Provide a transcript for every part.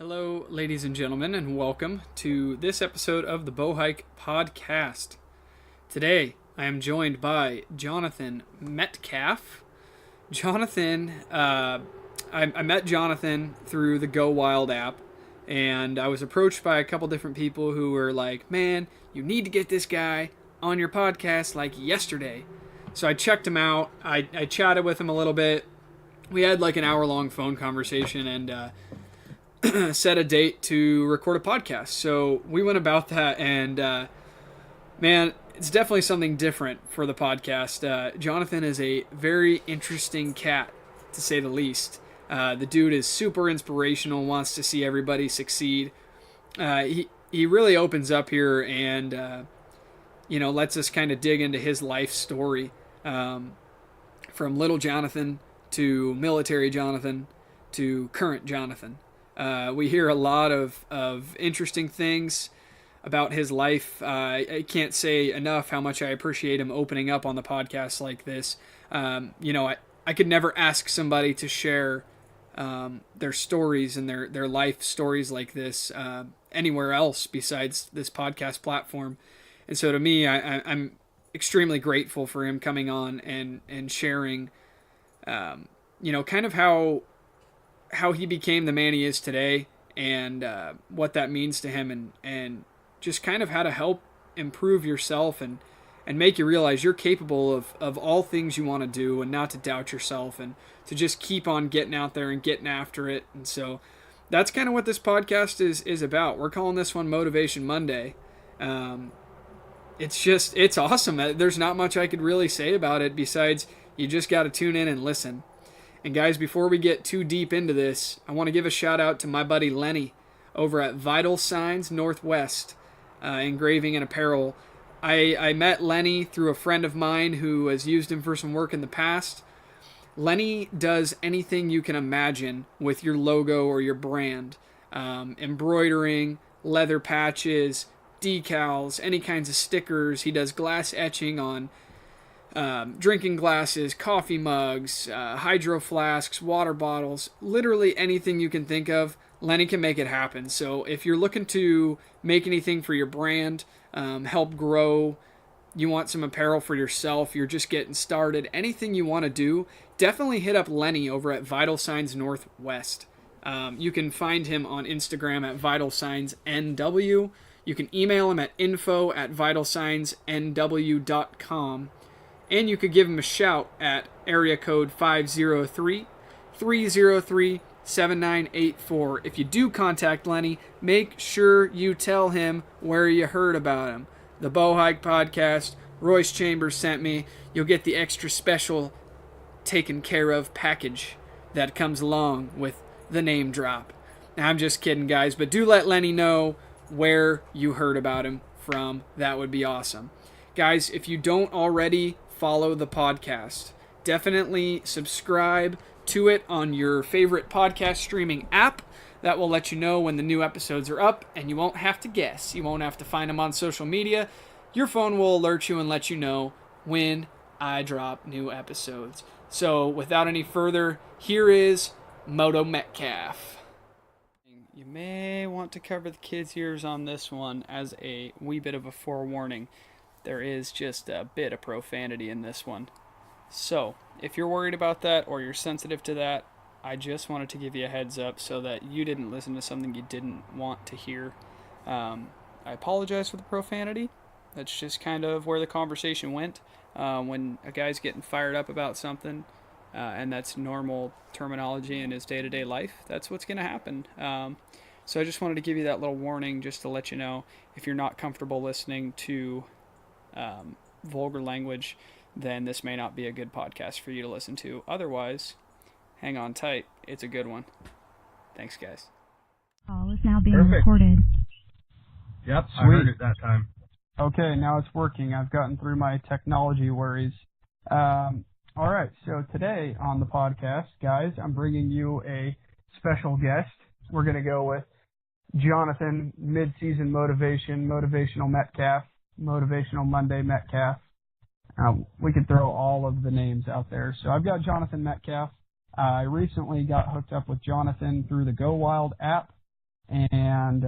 Hello, ladies and gentlemen, and welcome to this episode of the Bow Hike Podcast. Today, I am joined by Jonathan Metcalf. Jonathan, I met Jonathan through the GoWild app, and I was approached by a couple different people who were like, man, you need to get this guy on your podcast like yesterday. So I checked him out, I chatted with him a little bit. We had like an hour-long phone conversation, and set a date to record a podcast. So we went about that, and man, it's definitely something different for the podcast. Jonathan is a very interesting cat, to say the least. The dude is super inspirational, wants to see everybody succeed. He really opens up here and lets us kind of dig into his life story, from little Jonathan to military Jonathan to current Jonathan. We hear a lot of interesting things about his life. I can't say enough how much I appreciate him opening up on the podcast like this. I could never ask somebody to share their stories and their life stories like this anywhere else besides this podcast platform. And so to me, I'm extremely grateful for him coming on and sharing, kind of how he became the man he is today, and what that means to him, and just kind of how to help improve yourself and make you realize you're capable of all things you want to do, and not to doubt yourself, and to just keep on getting out there and getting after it. And so that's kind of what this podcast is about. We're calling this one Motivation Monday. It's awesome. There's not much I could really say about it besides you just got to tune in and listen. And guys, before we get too deep into this, I want to give a shout out to my buddy Lenny over at Vital Signs Northwest, Engraving and Apparel. I met Lenny through a friend of mine who has used him for some work in the past. Lenny does anything you can imagine with your logo or your brand. Embroidering, leather patches, decals, any kinds of stickers. He does glass etching on drinking glasses, coffee mugs, hydro flasks, water bottles, literally anything you can think of, Lenny can make it happen. So if you're looking to make anything for your brand, help grow, you want some apparel for yourself, you're just getting started, anything you want to do, definitely hit up Lenny over at Vital Signs Northwest. You can find him on Instagram at vitalsignsnw. You can email him at info@vitalsignsnw.com. And you could give him a shout at area code 503-303-7984. If you do contact Lenny, make sure you tell him where you heard about him. The Bow Hike Podcast, Royce Chambers sent me. You'll get the extra special taken care of package that comes along with the name drop. Now, I'm just kidding, guys, but do let Lenny know where you heard about him from. That would be awesome. Guys, if you don't already follow the podcast, definitely subscribe to it on your favorite podcast streaming app. That will let you know when the new episodes are up, and you won't have to guess. You won't have to find them on social media. Your phone will alert you and let you know when I drop new episodes. So without any further, here is Moto Metcalf. You may want to cover the kids' ears on this one as a wee bit of a forewarning. There is just a bit of profanity in this one. So, if you're worried about that or you're sensitive to that, I just wanted to give you a heads up so that you didn't listen to something you didn't want to hear. I apologize for the profanity. That's just kind of where the conversation went. When a guy's getting fired up about something, and that's normal terminology in his day-to-day life, that's what's going to happen. So I just wanted to give you that little warning just to let you know if you're not comfortable listening to vulgar language, then this may not be a good podcast for you to listen to. Otherwise, hang on tight. It's a good one. Thanks, guys. Call is now being recorded. Yep, Sweet. I heard it that time. Okay, now it's working. I've gotten through my technology worries. All right, so today on the podcast, guys, I'm bringing you a special guest. We're going to go with Jonathan, mid-season motivational Metcalf, Motivational Monday Metcalf. We could throw all of the names out there. So I've got Jonathan Metcalf. I recently got hooked up with Jonathan through the GoWild app. and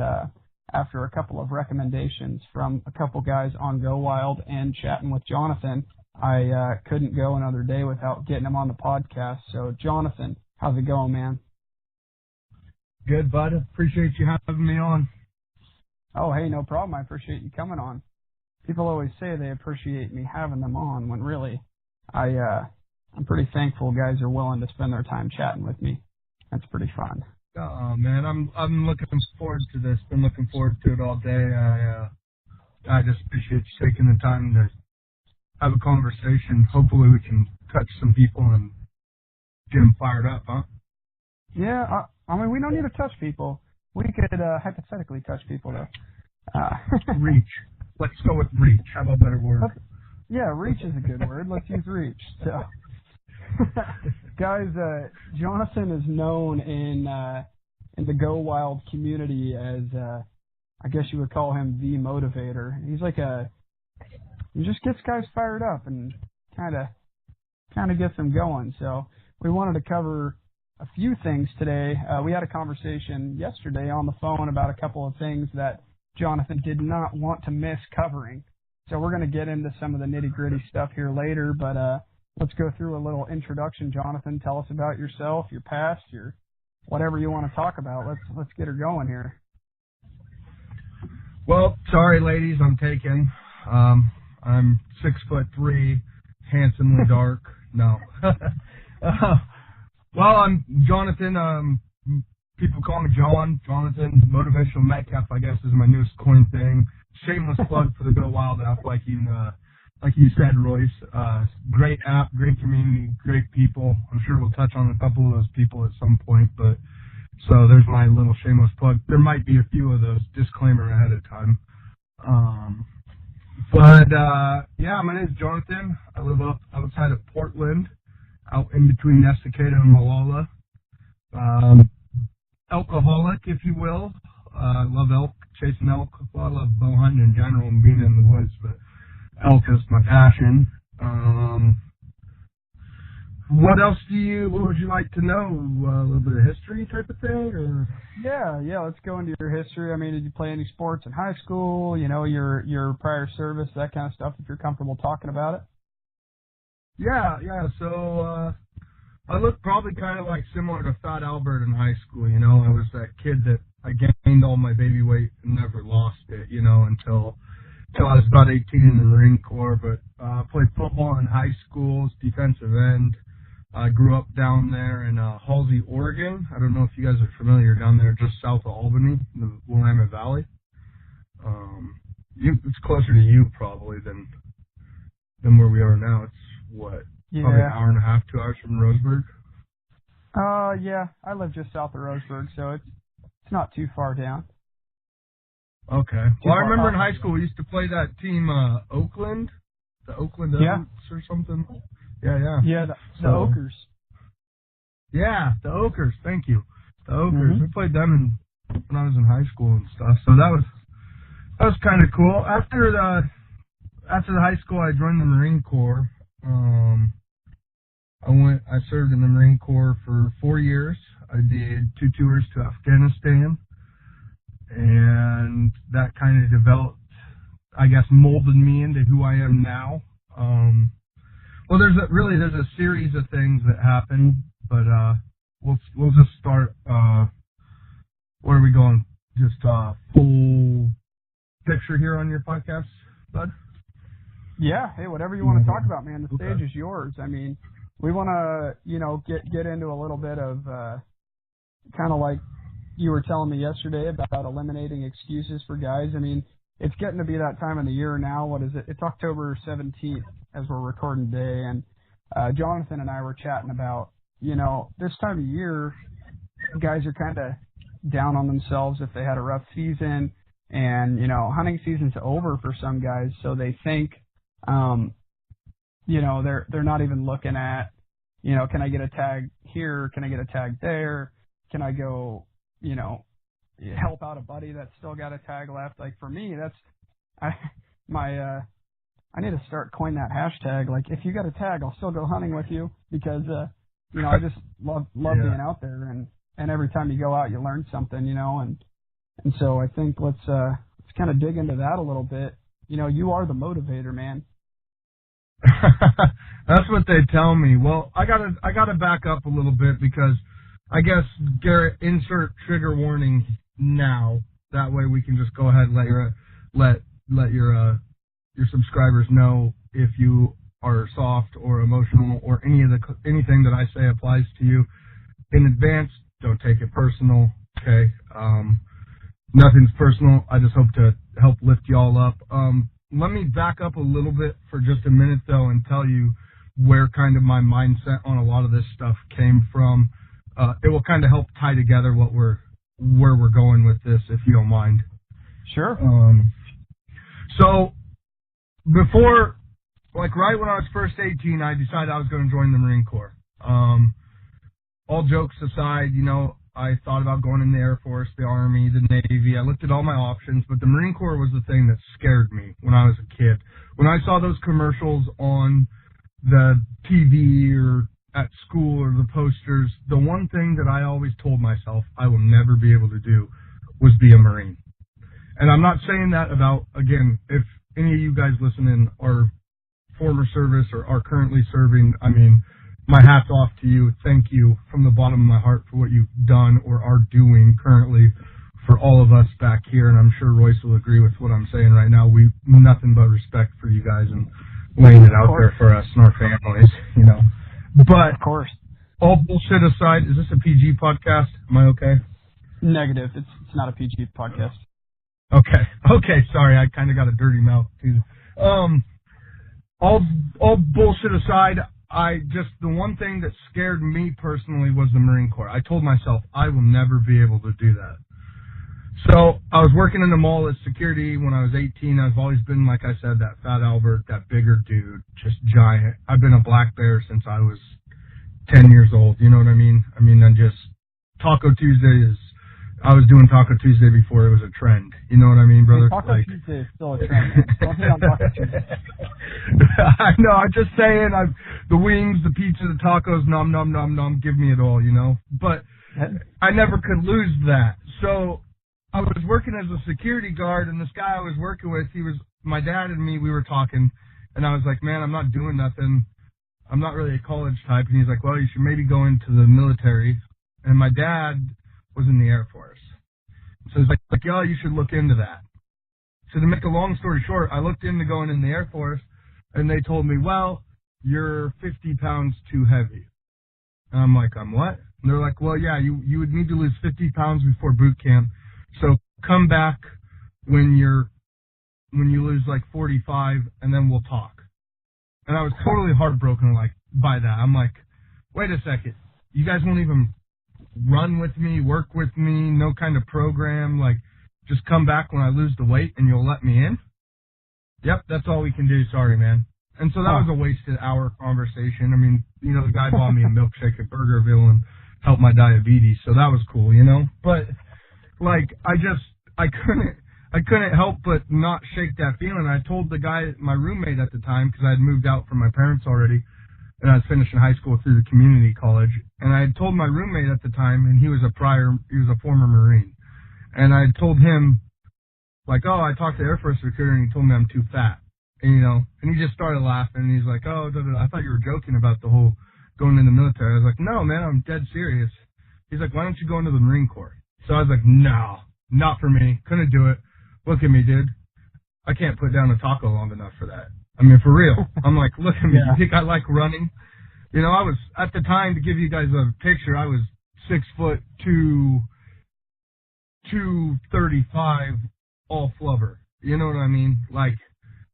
after a couple of recommendations from a couple guys on GoWild and chatting with Jonathan, I couldn't go another day without getting him on the podcast. So, Jonathan, how's it going, man? Good, bud. Appreciate you having me on. Oh, hey, no problem. I appreciate you coming on. People always say they appreciate me having them on, when really, I'm pretty thankful guys are willing to spend their time chatting with me. That's pretty fun. Oh man, I'm looking forward to this. Been looking forward to it all day. I just appreciate you taking the time to have a conversation. Hopefully, we can touch some people and get them fired up, huh? Yeah, I mean, we don't need to touch people. We could hypothetically touch people, though. Reach. Let's go with reach. How about a better word? Yeah, reach is a good word. Let's use reach. So, guys, Jonathan is known in the GoWild community as, I guess you would call him the motivator. He's like he just gets guys fired up and kind of gets them going. So we wanted to cover a few things today. We had a conversation yesterday on the phone about a couple of things that Jonathan did not want to miss covering. So we're going to get into some of the nitty-gritty stuff here later, but let's go through a little introduction. Jonathan, tell us about yourself, your past, your whatever you want to talk about. Let's get her going here. Well, sorry, ladies, I'm taken. I'm 6'3", handsomely dark. No. Well, I'm Jonathan. People call me Jonathan. Motivational Metcalf, I guess, is my newest coin thing. Shameless plug for the GoWild app, like you said, Royce. Great app, great community, great people. I'm sure we'll touch on a couple of those people at some point, but so there's my little shameless plug. There might be a few of those, disclaimer ahead of time. Yeah, my name is Jonathan. I live up outside of Portland, out in between Estacada and Malala. Alcoholic, if you will. I love elk, chasing elk. Well, I love bow hunting in general and being in the woods, but elk is my passion. What would you like to know? A little bit of history type of thing? Or? Yeah, let's go into your history. I mean, did you play any sports in high school? You know, your prior service, that kind of stuff, if you're comfortable talking about it? Yeah, so, I look probably kind of like similar to Fat Albert in high school, you know. I was that kid that I gained all my baby weight and never lost it, you know, until I was about 18 in the Marine Corps. But played football in high school, defensive end. I grew up down there in Halsey, Oregon. I don't know if you guys are familiar down there, just south of Albany, in the Willamette Valley. It's closer to you probably than where we are now. It's what? Yeah. Probably an hour and a half, 2 hours from Roseburg. Yeah, I live just south of Roseburg, so it's not too far down. Okay. Well, I remember in high school we used to play that team, Oakland, the Oakland Oaks or something. Yeah. Yeah, the Okers. Yeah, the Okers. Thank you. The Okers. Mm-hmm. We played them when I was in high school and stuff. So that was kind of cool. After the high school, I joined the Marine Corps. I served in the Marine Corps for 4 years. I did 2 tours to Afghanistan, and that kind of developed, I guess, molded me into who I am now. Well, there's a series of things that happen, but we'll just start. Where are we going? Just full picture here on your podcast, bud? Yeah. Hey, whatever you want to talk about, man. The stage is yours. I mean, we want to, get into a little bit of kind of like you were telling me yesterday about eliminating excuses for guys. I mean, it's getting to be that time of the year now. What is it? It's October 17th as we're recording today, and Jonathan and I were chatting about, this time of year, guys are kind of down on themselves if they had a rough season, and, hunting season's over for some guys, so they think, they're not even looking at, can I get a tag here? Can I get a tag there? Can I go, help out a buddy that's still got a tag left? Like for me, I need to start coin that hashtag. Like if you got a tag, I'll still go hunting with you because, I just love being out there and every time you go out, you learn something, and And so I think let's kind of dig into that a little bit. You know, you are the motivator, man. That's what they tell me. Well, I gotta back up a little bit because I guess Garrett, insert trigger warning now. That way we can just go ahead and let your subscribers know if you are soft or emotional or anything that I say applies to you in advance. Don't take it personal, okay? Nothing's personal. I just hope to help lift y'all up. Let me back up a little bit for just a minute, though, and tell you where kind of my mindset on a lot of this stuff came from. It will kind of help tie together where we're going with this, if you don't mind. Sure. So before, like right when I was first 18, I decided I was going to join the Marine Corps. All jokes aside, you know, I thought about going in the Air Force, the Army, the Navy. I looked at all my options, but the Marine Corps was the thing that scared me when I was a kid. When I saw those commercials on the TV or at school or the posters, the one thing that I always told myself I will never be able to do was be a Marine. And I'm not saying that about, again, if any of you guys listening are former service or are currently serving, I mean, my hat's off to you. Thank you from the bottom of my heart for what you've done or are doing currently for all of us back here. And I'm sure Royce will agree with what I'm saying right now. We nothing but respect for you guys and laying it out there for us and our families, you know. But of course, all bullshit aside, is this a PG podcast? Am I okay? Negative. It's not a PG podcast. Okay. Sorry, I kind of got a dirty mouth too. All bullshit aside, the one thing that scared me personally was the Marine Corps. I told myself I will never be able to do that. So I was working in the mall as security when I was 18. I've always been, like I said, that fat Albert, that bigger dude, just giant. I've been a black bear since I was 10 years old. You know what I mean? Taco Tuesday I was doing Taco Tuesday before it was a trend. You know what I mean, brother? Taco Tuesday is still a trend, man. Don't hate on Taco Tuesday. I know, I'm just saying, the wings, the pizza, the tacos, nom, nom, nom, nom, give me it all, you know? But I never could lose that. So I was working as a security guard, and this guy I was working with, my dad and me, we were talking, and I was like, man, I'm not doing nothing. I'm not really a college type. And he's like, well, you should maybe go into the military. And my dad was in the Air Force. So he's like, yo, you should look into that. So to make a long story short, I looked into going in the Air Force, and they told me, well, you're 50 pounds too heavy. And I'm like, I'm what? And they're like, well, yeah, you would need to lose 50 pounds before boot camp. So come back when you lose like 45, and then we'll talk. And I was totally heartbroken by that. I'm like, wait a second. You guys won't even run with me, work with me, no kind of program, just come back when I lose the weight and you'll let me in? Yep, that's all we can do. Sorry, man. And so that was a wasted hour conversation. I mean, you know, the guy bought me a milkshake at Burgerville and helped my diabetes, so that was cool, you know? But, I couldn't help but not shake that feeling. I told the guy, my roommate at the time, because I had moved out from my parents already, and I was finishing high school through the community college. And I had told my roommate at the time, and he was a former Marine. And I had told him, I talked to Air Force recruiter, and he told me I'm too fat. And, you know, and he just started laughing, and he's like, oh, I thought you were joking about the whole going in the military. I was like, no, man, I'm dead serious. He's like, why don't you go into the Marine Corps? So I was like, no, not for me. Couldn't do it. Look at me, dude. I can't put down a taco long enough for that. I mean, for real. I'm like, look at me. You think I like running? You know, I was, at the time, to give you guys a picture, I was 6'2", 235, all flubber. You know what I mean?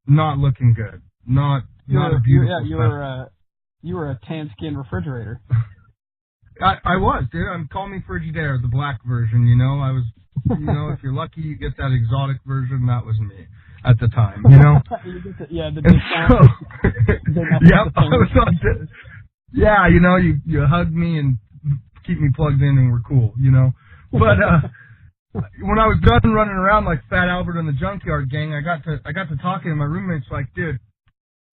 Not looking good. Not a beautiful. Yeah, you were a tan skin refrigerator. I was, dude. Call me Frigidaire, the black version, you know? I was, you know, if you're lucky, you get that exotic version. That was me at the time, you know? The discount. Yeah, you know, you hug me and keep me plugged in and we're cool, you know? But, when I was done running around like Fat Albert and the Junkyard Gang, I got to talking, and my roommate's like, dude,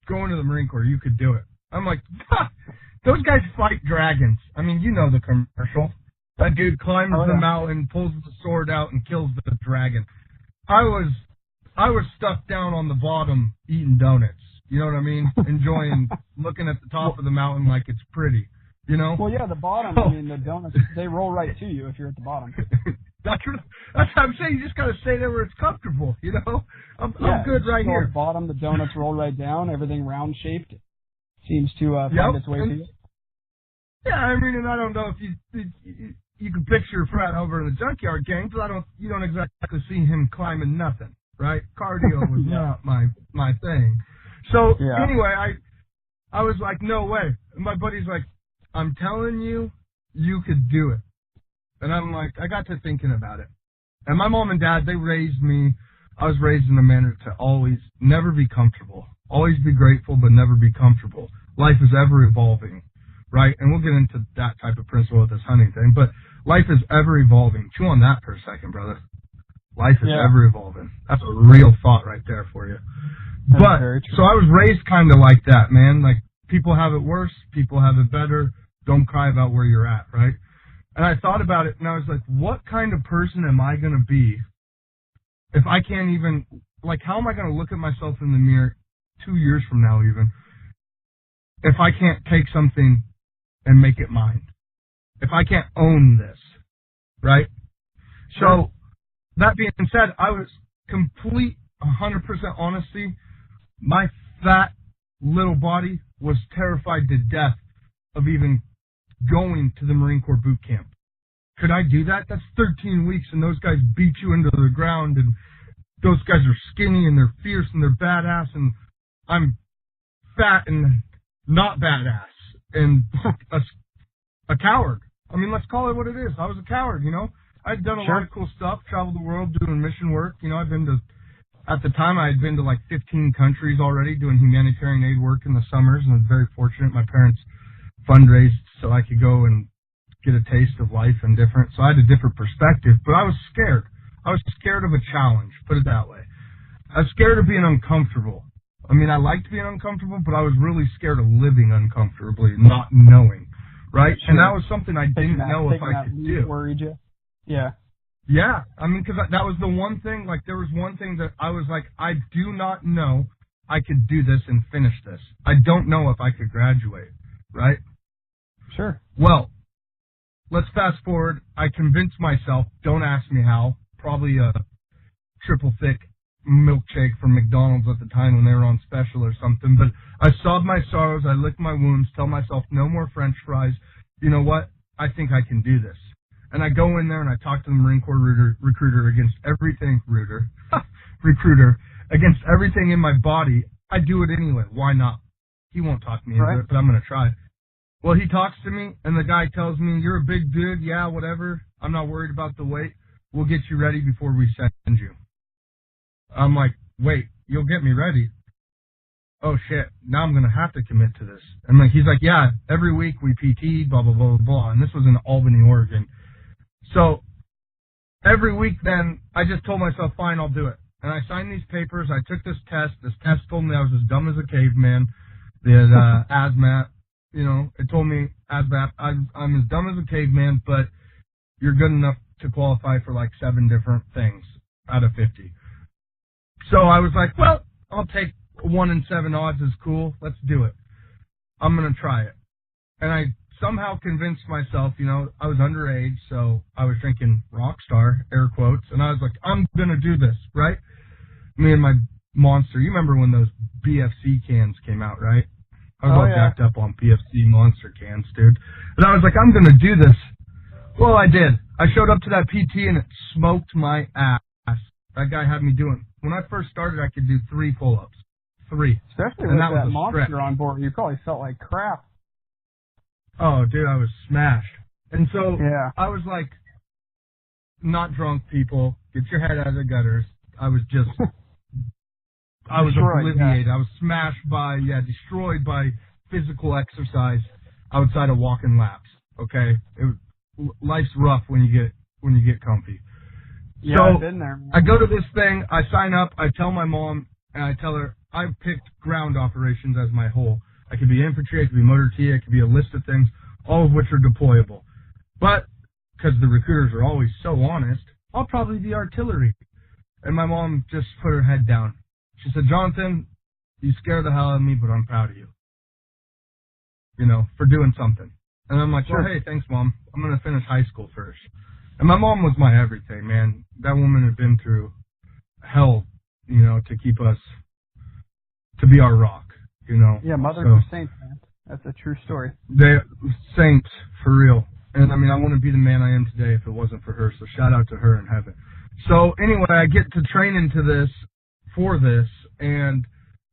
go into the Marine Corps, you could do it. I'm like, those guys fight dragons. I mean, you know the commercial. That dude climbs the mountain, pulls the sword out, and kills the dragon. I was stuck down on the bottom eating donuts. You know what I mean? Enjoying looking at the top of the mountain like it's pretty. You know? Well, yeah, the bottom. I mean, the donuts, they roll right to you if you're at the bottom. That's what I'm saying. You just got to stay there where it's comfortable. You know? I'm good right here. At the bottom, the donuts roll right down. Everything round shaped seems to find its way to you. Yeah, I mean, and I don't know if you can picture Fred over in the junkyard gang, but you don't exactly see him climbing nothing, right? Cardio was not my thing. So anyway, I was like, no way. And my buddy's like, I'm telling you, you could do it. And I'm like, I got to thinking about it. And my mom and dad, they raised me. I was raised in a manner to always never be comfortable. Always be grateful, but never be comfortable. Life is ever evolving, right? And we'll get into that type of principle with this hunting thing. But life is ever evolving. Chew on that for a second, brother. Life is ever evolving. That's a real thought right there for you. But, so I was raised kind of like that, man. Like, people have it worse. People have it better. Don't cry about where you're at, right? And I thought about it, and I was like, what kind of person am I going to be if I can't even, like, how am I going to look at myself in the mirror 2 years from now even if I can't take something and make it mine? If I can't own this, right? So, that being said, I was complete 100% honesty. My fat little body was terrified to death of even going to the Marine Corps boot camp. Could I do that? That's 13 weeks, and those guys beat you into the ground, and those guys are skinny, and they're fierce, and they're badass, and I'm fat and not badass, and a coward. I mean, let's call it what it is. I was a coward, you know? I'd done a lot of cool stuff, traveled the world doing mission work. You know, at the time, I had been to like 15 countries already doing humanitarian aid work in the summers, and I was very fortunate. My parents fundraised so I could go and get a taste of life and different. So I had a different perspective, but I was scared. I was scared of a challenge, put it that way. I was scared of being uncomfortable. I mean, I liked being uncomfortable, but I was really scared of living uncomfortably, not knowing, right? Sure. And that was something I didn't know if I could do. Worried you? Yeah. Yeah, I mean, because that was the one thing, like, there was one thing that I was like, I do not know I could do this and finish this. I don't know if I could graduate, right? Sure. Well, let's fast forward. I convinced myself, don't ask me how, probably a triple thick milkshake from McDonald's at the time when they were on special or something, but I sobbed my sorrows, I licked my wounds, tell myself no more French fries. You know what? I think I can do this. And I go in there and I talk to the Marine Corps recruiter against everything, recruiter, against everything in my body. I do it anyway. Why not? He won't talk me into it, but I'm going to try. Well, he talks to me, and the guy tells me, you're a big dude, yeah, whatever. I'm not worried about the weight. We'll get you ready before we send you. I'm like, wait, you'll get me ready? Oh, shit, now I'm going to have to commit to this. And he's like, yeah, every week we PT, blah, blah, blah, blah, blah. And this was in Albany, Oregon. So every week then, I just told myself, fine, I'll do it. And I signed these papers. I took this test. This test told me I was as dumb as a caveman. The ASMAT, you know, it told me ASVAP, I'm as dumb as a caveman, but you're good enough to qualify for like 7 different things out of 50. So I was like, well, I'll take 1 in 7 odds is cool. Let's do it. I'm going to try it. And I somehow convinced myself, you know, I was underage, so I was drinking Rockstar, air quotes, and I was like, I'm going to do this, right? Me and my Monster. You remember when those BFC cans came out, right? I was all jacked up on PFC Monster cans, dude. And I was like, I'm going to do this. Well, I did. I showed up to that PT and it smoked my ass. That guy had me doing. When I first started, I could do 3 pull-ups. 3. Especially with that Monster on board, you probably felt like crap. Oh, dude, I was smashed. And so I was like, not drunk, people. Get your head out of the gutters. I was just, I was obliviated. I was smashed by, destroyed by physical exercise outside of walking laps. Okay, life's rough when you get comfy. Yeah, so I've been there, man. I go to this thing. I sign up. I tell my mom, and I tell her I've picked ground operations as my whole. I could be infantry, I could be motor T, I could be a list of things, all of which are deployable. But because the recruiters are always so honest, I'll probably be artillery. And my mom just put her head down. She said, Jonathan, you scare the hell out of me, but I'm proud of you. You know, for doing something. And I'm like, Sure. well, hey, thanks, Mom. I'm going to finish high school first. And my mom was my everything, man. That woman had been through hell, you know, to keep us, to be our rock, you know. Yeah, mothers So, are saints, man. That's a true story. they saints, for real. And I mean, I wouldn't be the man I am today if it wasn't for her. So shout out to her in heaven. So anyway, I get to train into this, for this, and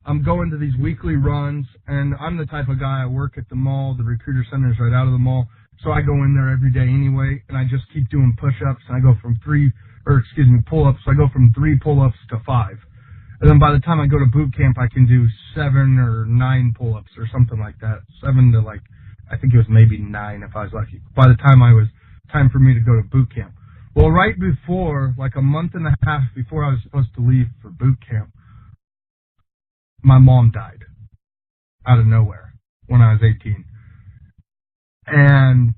I'm going to these weekly runs, and I'm the type of guy, I work at the mall, the recruiter center is right out of the mall, so I go in there every day anyway, and I just keep doing push-ups, and I go from pull-ups, so I go from 3 pull-ups to 5. And then by the time I go to boot camp, I can do 7 or 9 pull-ups or something like that. 7 to I think it was maybe 9 if I was lucky. By the time time for me to go to boot camp. Well, right before, like a month and a half before I was supposed to leave for boot camp, my mom died out of nowhere when I was 18. And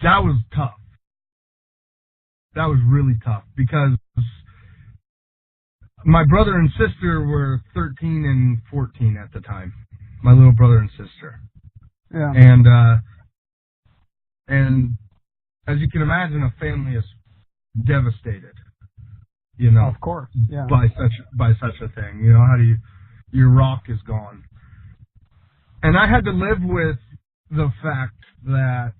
that was tough. That was really tough because my brother and sister were 13 and 14 at the time. My little brother and sister. Yeah. And as you can imagine, a family is devastated. You know, Of course. Yeah. by such a thing. You know, your rock is gone. And I had to live with the fact that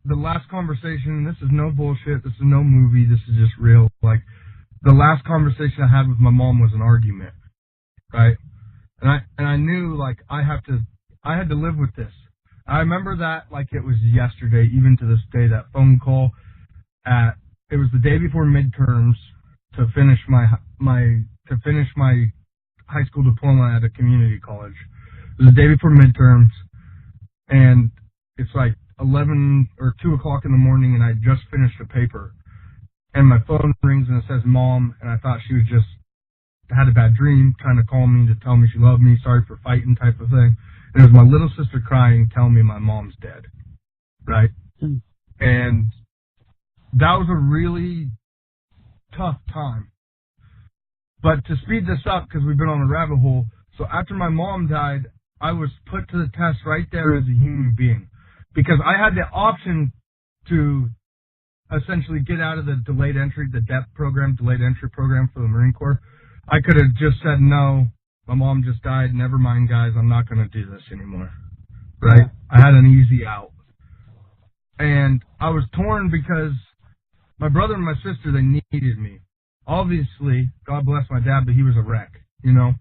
the last conversation, this is no bullshit, this is no movie, this is just real. Like, the last conversation I had with my mom was an argument, right? And I knew, like, I had to live with this. I remember that like it was yesterday, even to this day, that phone call it was the day before midterms to finish my high school diploma at a community college. It was the day before midterms, and it's like 11 or 2 o'clock in the morning, and I just finished a paper, and my phone rings and it says Mom, and I thought she was just had a bad dream, trying to call me to tell me she loved me, sorry for fighting type of thing. And it was my little sister crying, telling me my mom's dead, right? And that was a really tough time. But to speed this up, because we've been on a rabbit hole, so after my mom died, I was put to the test right there as a human being. Because I had the option to essentially get out of the delayed entry, the DEP program, delayed entry program for the Marine Corps. I could have just said, no, my mom just died, never mind guys, I'm not going to do this anymore. Right? Yeah. I had an easy out. And I was torn because my brother and my sister, they needed me. Obviously, God bless my dad, but he was a wreck, you know?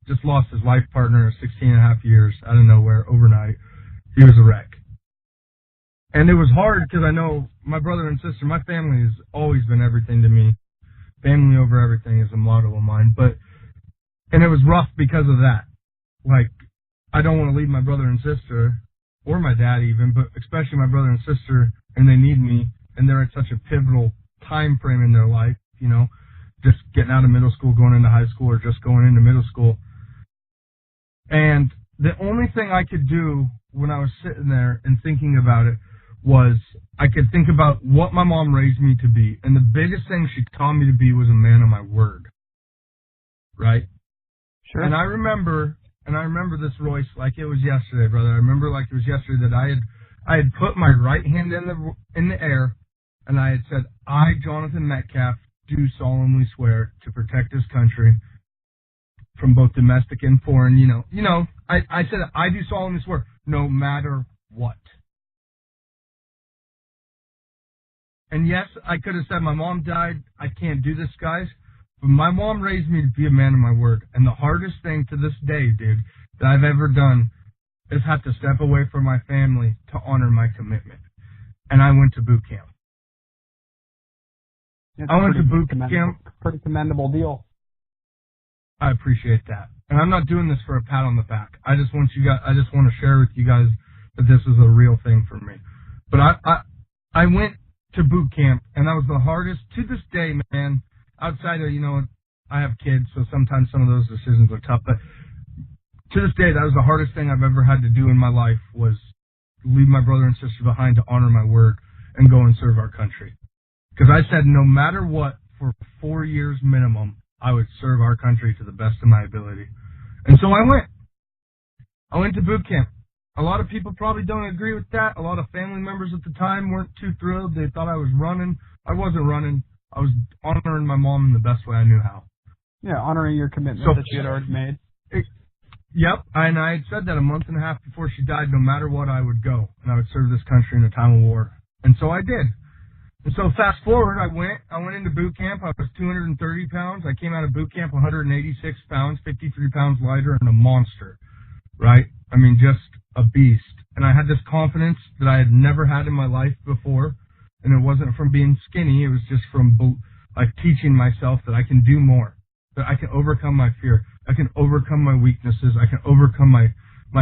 Just lost his life partner of 16 and a half years out of nowhere, overnight. He was a wreck. And it was hard because I know my brother and sister, my family has always been everything to me. Family over everything is a motto of mine. And it was rough because of that. Like, I don't want to leave my brother and sister, or my dad even, but especially my brother and sister, and they need me, and they're at such a pivotal time frame in their life, you know, just getting out of middle school, going into high school, or just going into middle school. And the only thing I could do when I was sitting there and thinking about it was I could think about what my mom raised me to be. And the biggest thing she taught me to be was a man of my word. Right? Sure. And I remember this, Royce, like it was yesterday, brother. I remember like it was yesterday that I had put my right hand in the air, and I had said, I, Jonathan Metcalf, do solemnly swear to protect this country from both domestic and foreign, I said, I do solemnly swear, no matter what. And yes, I could have said my mom died, I can't do this, guys. But my mom raised me to be a man of my word. And the hardest thing to this day, dude, that I've ever done is have to step away from my family to honor my commitment. And I went to boot camp. I went to boot camp. Pretty commendable deal. I appreciate that. And I'm not doing this for a pat on the back. I just want to share with you guys that this is a real thing for me. But I went to boot camp, and that was the hardest to this day, man. Outside of, I have kids, so sometimes some of those decisions are tough. But to this day, that was the hardest thing I've ever had to do in my life, was leave my brother and sister behind to honor my word. and go and serve our country. Because I said no matter what, for 4 years minimum, I would serve our country to the best of my ability. And so I went. I went to boot camp. A lot of people probably don't agree with that. A lot of family members at the time weren't too thrilled. They thought I was running. I wasn't running. I was honoring my mom in the best way I knew how. Yeah, honoring your commitment that you had already made. Yep, and I had said that a month and a half before she died, no matter what, I would go, and I would serve this country in a time of war. And so I did. And so fast forward, I went into boot camp. I was 230 pounds. I came out of boot camp 186 pounds, 53 pounds lighter, and a monster, right? I mean, just a beast. And I had this confidence that I had never had in my life before, and it wasn't from being skinny. It was just from like teaching myself that I can do more, that I can overcome my fear. I can overcome my weaknesses. I can overcome my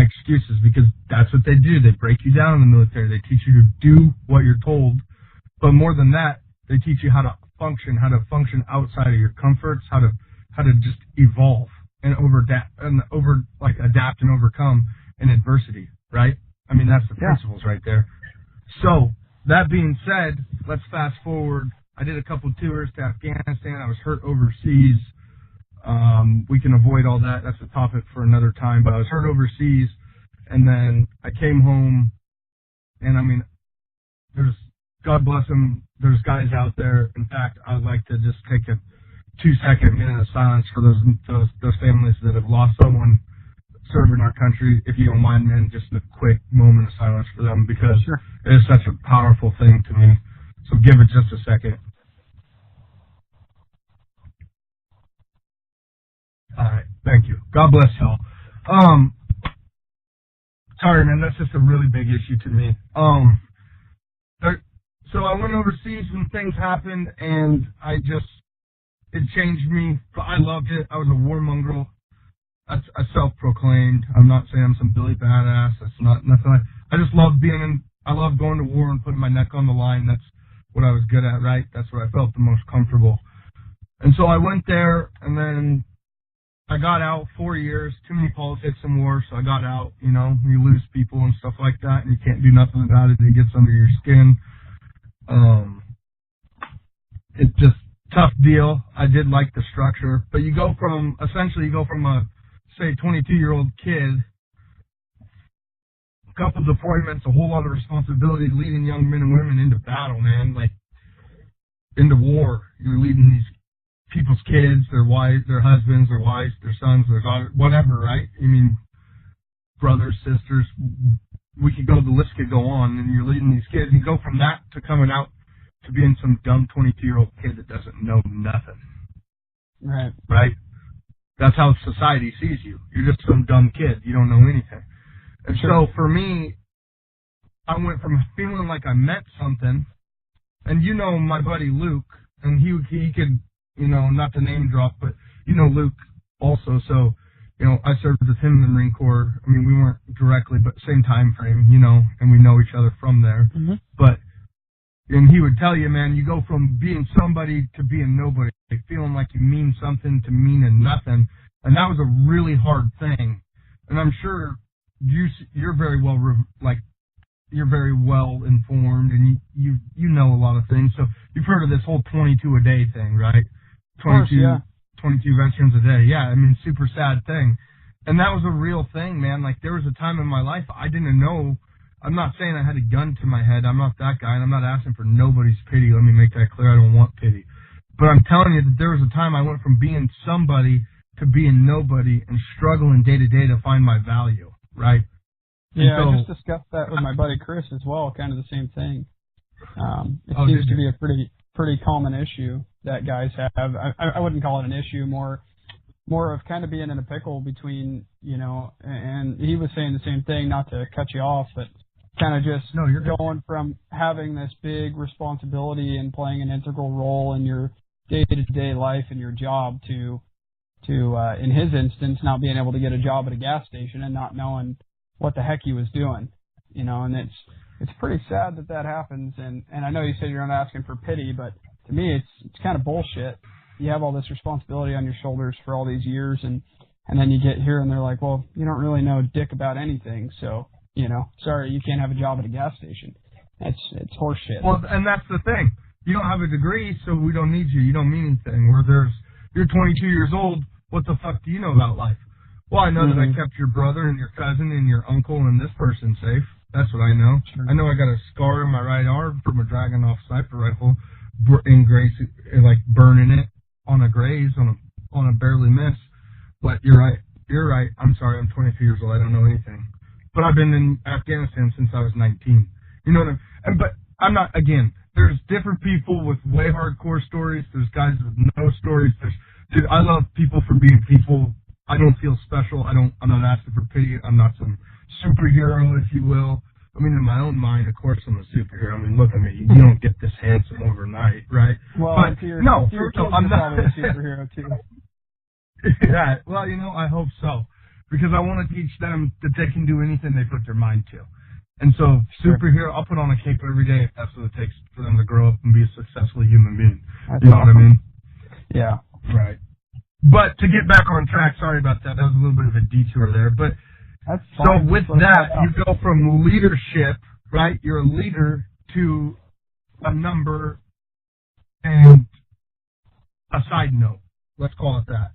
excuses, because that's what they do. They break you down in the military. They teach you to do what you're told. But more than that, they teach you how to function outside of your comforts, how to just evolve and adapt and overcome in adversity, right? I mean, that's the principles right there. So that being said, let's fast forward. I did a couple tours to Afghanistan. I was hurt overseas. We can avoid all that. That's a topic for another time. But I was hurt overseas, and then I came home, and I mean, God bless them, there's guys out there. In fact, I'd like to just take a 2-second minute of silence for those families that have lost someone serving our country. If you don't mind, man, just a quick moment of silence for them, because it is such a powerful thing to me. So give it just a second. All right, thank you. God bless y'all. Sorry, man, that's just a really big issue to me. So I went overseas and things happened, and it changed me. I loved it. I was a warmonger. I self-proclaimed. I'm not saying I'm some Billy Badass. That's nothing. I just love I love going to war and putting my neck on the line. That's what I was good at, right? That's where I felt the most comfortable. And so I went there, and then I got out 4 years, too many politics and war, so I got out. You know, you lose people and stuff like that, and you can't do nothing about it. It gets under your skin. It's just tough deal. I did like the structure, but you go from a, say, 22-year-old kid, a couple deployments, a whole lot of responsibility, leading young men and women into battle, man, like into war. You're leading these people's kids, their wives, their husbands, their wives, their sons, their daughters, whatever, right? I mean, brothers, sisters, the list could go on, and you're leading these kids. You go from that to coming out to being some dumb 22-year-old kid that doesn't know nothing. Right. Right? That's how society sees you. You're just some dumb kid. You don't know anything. And so for me, I went from feeling like I meant something, and you know my buddy Luke, and he could, you know, not to name drop, but you know Luke also, so you know, I served with him in the Marine Corps. I mean, we weren't directly, but same time frame, you know, and we know each other from there. Mm-hmm. And he would tell you, man, you go from being somebody to being nobody, feeling like you mean something to meaning nothing. And that was a really hard thing. And I'm sure you're very well, you're very well informed, and you know a lot of things. So you've heard of this whole 22 a day thing, right? 22 veterans a day. Yeah, I mean, super sad thing. And that was a real thing, man. Like, there was a time in my life I didn't know. I'm not saying I had a gun to my head. I'm not that guy, and I'm not asking for nobody's pity. Let me make that clear. I don't want pity. But I'm telling you that there was a time I went from being somebody to being nobody and struggling day to day to find my value, right? Yeah, I just discussed that with my buddy Chris as well, kind of the same thing. It seems to be a pretty common issue that guys have. I wouldn't call it an issue, more of kind of being in a pickle between, you know, and he was saying the same thing, not to cut you off, but kind of just going from having this big responsibility and playing an integral role in your day-to-day life and your job to in his instance, not being able to get a job at a gas station and not knowing what the heck he was doing, you know, and it's pretty sad that happens. And I know you said you're not asking for pity, but to me, it's kind of bullshit. You have all this responsibility on your shoulders for all these years, and then you get here and they're like, well, you don't really know dick about anything, so, you know, sorry, you can't have a job at a gas station. It's horseshit. Well, and that's the thing. You don't have a degree, so we don't need you. You don't mean anything. You're 22 years old. What the fuck do you know about life? Well, I know that I kept your brother and your cousin and your uncle and this person safe. That's what I know. Sure. I know I got a scar in my right arm from a Dragunov sniper rifle, in graze, like burning it on a graze on a barely miss. But you're right. You're right. I'm sorry. I'm 22 years old. I don't know anything. But I've been in Afghanistan since I was 19. You know what but I'm not. Again, there's different people with way hardcore stories. There's guys with no stories. Dude, I love people for being people. I don't feel special. I'm not asking for pity. I'm not some superhero, if you will. I mean, in my own mind, of course, I'm a superhero. I mean, look at me. You don't get this handsome overnight, right? Well, but to your no, kids, I'm not probably a superhero too. Yeah. Well, I hope so, because I want to teach them that they can do anything they put their mind to. And so, superhero, I'll put on a cape every day if that's what it takes for them to grow up and be a successful human being. You know what I mean? Yeah. Right. But to get back on track, sorry about that. That was a little bit of a detour there. But that's so fine. with that, you go from leadership, right? You're a leader to a number and a side note. Let's call it that.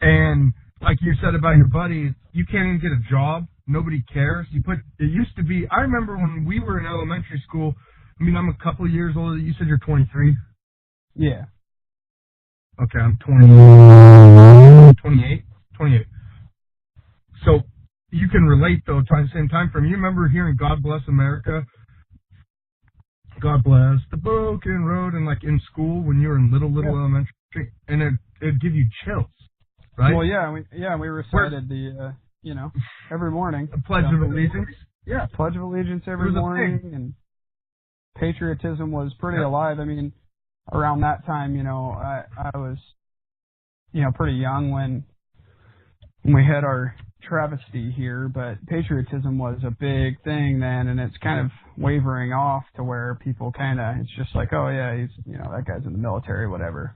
And like you said about your buddy, you can't even get a job. Nobody cares. It used to be, I remember when we were in elementary school, I mean, I'm a couple of years older. You said you're 23? Yeah. Okay, I'm 28. So you can relate, though, to the same time frame. You remember hearing God Bless America? God bless the broken road, and like in school when you were in little elementary, and it'd give you chills, right? Well, we recited every morning. The Pledge of Allegiance? Yeah. Pledge of Allegiance every morning, and patriotism was pretty alive. I mean, around that time, I was, pretty young when we had our travesty here, but patriotism was a big thing then, and it's kind of wavering off to where people it's just like, oh yeah, he's, that guy's in the military, whatever.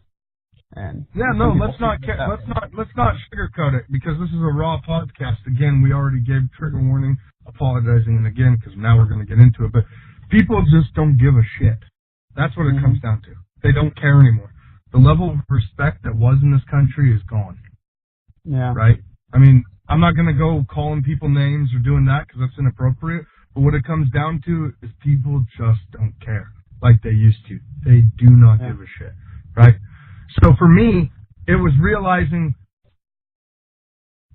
And let's not sugarcoat it, because this is a raw podcast. Again, we already gave trigger warning, apologizing, and again, because now we're going to get into it, but people just don't give a shit. That's what it comes down to. They don't care anymore. The level of respect that was in this country is gone. Yeah. Right? I mean, I'm not going to go calling people names or doing that because that's inappropriate. But what it comes down to is people just don't care like they used to. They do not give a shit. Right? So for me, it was realizing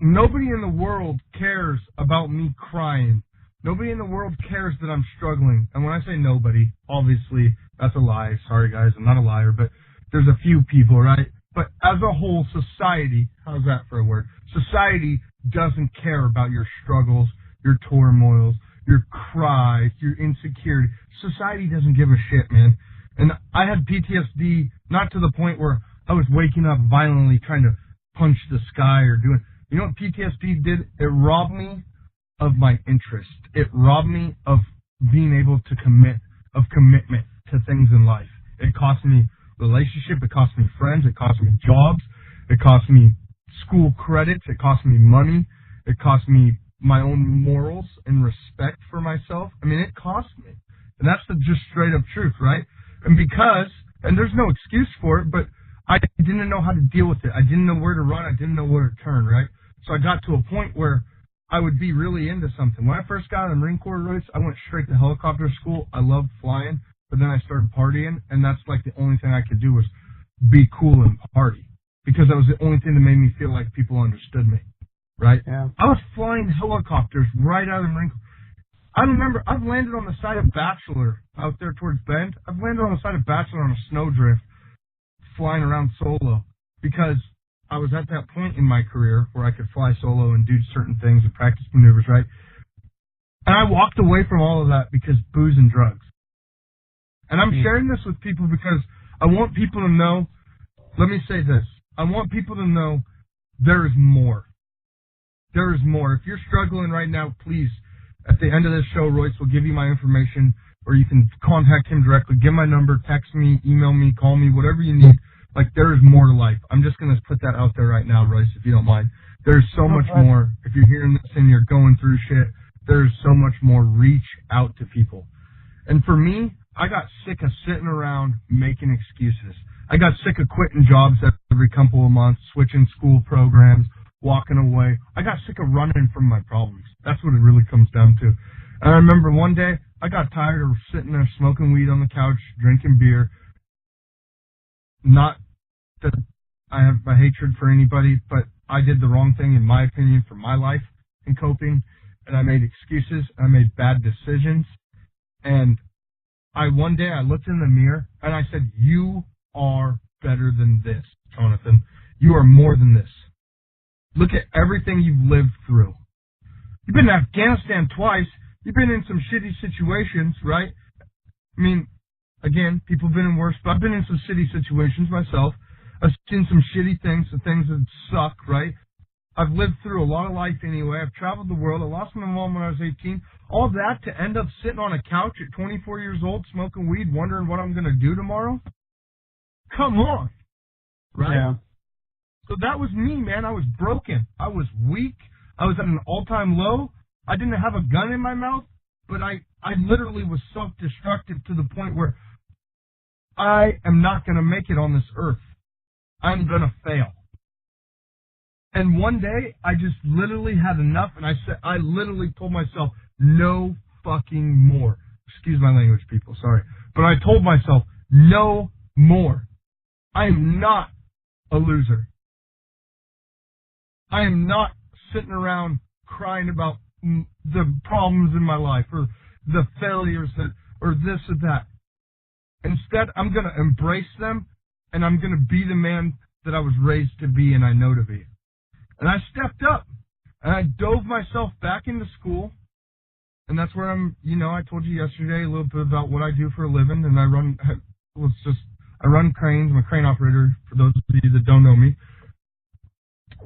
nobody in the world cares about me crying. Nobody in the world cares that I'm struggling. And when I say nobody, obviously that's a lie. Sorry, guys, I'm not a liar, but there's a few people, right? But as a whole, society, how's that for a word? Society doesn't care about your struggles, your turmoils, your cries, your insecurity. Society doesn't give a shit, man. And I had PTSD, not to the point where I was waking up violently trying to punch the sky or doing... You know what PTSD did? It robbed me of my interest. It robbed me of being able to commitment to things in life. It cost me relationship, it cost me friends, it cost me jobs, it cost me school credits, it cost me money, it cost me my own morals and respect for myself. I mean, it cost me. And that's the just straight up truth, right? And there's no excuse for it, but I didn't know how to deal with it. I didn't know where to run, I didn't know where to turn, right? So I got to a point where I would be really into something. When I first got in the Marine Corps, Royce, I went straight to helicopter school. I loved flying, but then I started partying, and that's like the only thing I could do was be cool and party, because that was the only thing that made me feel like people understood me, right? Yeah. I was flying helicopters right out of the Marine Corps. I remember I've landed on the side of Bachelor out there towards Bend. I've landed on the side of Bachelor on a snowdrift flying around solo, because I was at that point in my career where I could fly solo and do certain things and practice maneuvers, right? And I walked away from all of that because booze and drugs. And I'm sharing this with people because I want people to know, let me say this, I want people to know there is more. There is more. If you're struggling right now, please, at the end of this show, Royce will give you my information, or you can contact him directly. Give my number, text me, email me, call me, whatever you need. Like, there is more to life. I'm just going to put that out there right now, Royce, if you don't mind. There's so much more. If you're hearing this and you're going through shit, there's so much more. Reach out to people. And for me, I got sick of sitting around making excuses. I got sick of quitting jobs every couple of months, switching school programs, walking away. I got sick of running from my problems. That's what it really comes down to. And I remember one day, I got tired of sitting there smoking weed on the couch, drinking beer. Not that I have a hatred for anybody, but I did the wrong thing, in my opinion, for my life and coping. And I made excuses. I made bad decisions. And one day I looked in the mirror and I said, you are better than this, Jonathan. You are more than this. Look at everything you've lived through. You've been to Afghanistan twice. You've been in some shitty situations, right? I mean, again, people have been in worse, but I've been in some shitty situations myself. I've seen some shitty things, some things that suck, right? I've lived through a lot of life anyway. I've traveled the world. I lost my mom when I was 18. All that to end up sitting on a couch at 24 years old, smoking weed, wondering what I'm going to do tomorrow? Come on. Right? Yeah. So that was me, man. I was broken. I was weak. I was at an all-time low. I didn't have a gun in my mouth, but I literally was self-destructive to the point where I am not going to make it on this earth. I'm going to fail. And one day, I just literally had enough, and I literally told myself, no fucking more. Excuse my language, people, sorry. But I told myself, no more. I am not a loser. I am not sitting around crying about the problems in my life or the failures or this or that. Instead, I'm going to embrace them, and I'm going to be the man that I was raised to be and I know to be. And I stepped up, and I dove myself back into school, and that's where I told you yesterday a little bit about what I do for a living, and I run cranes. I'm a crane operator, for those of you that don't know me.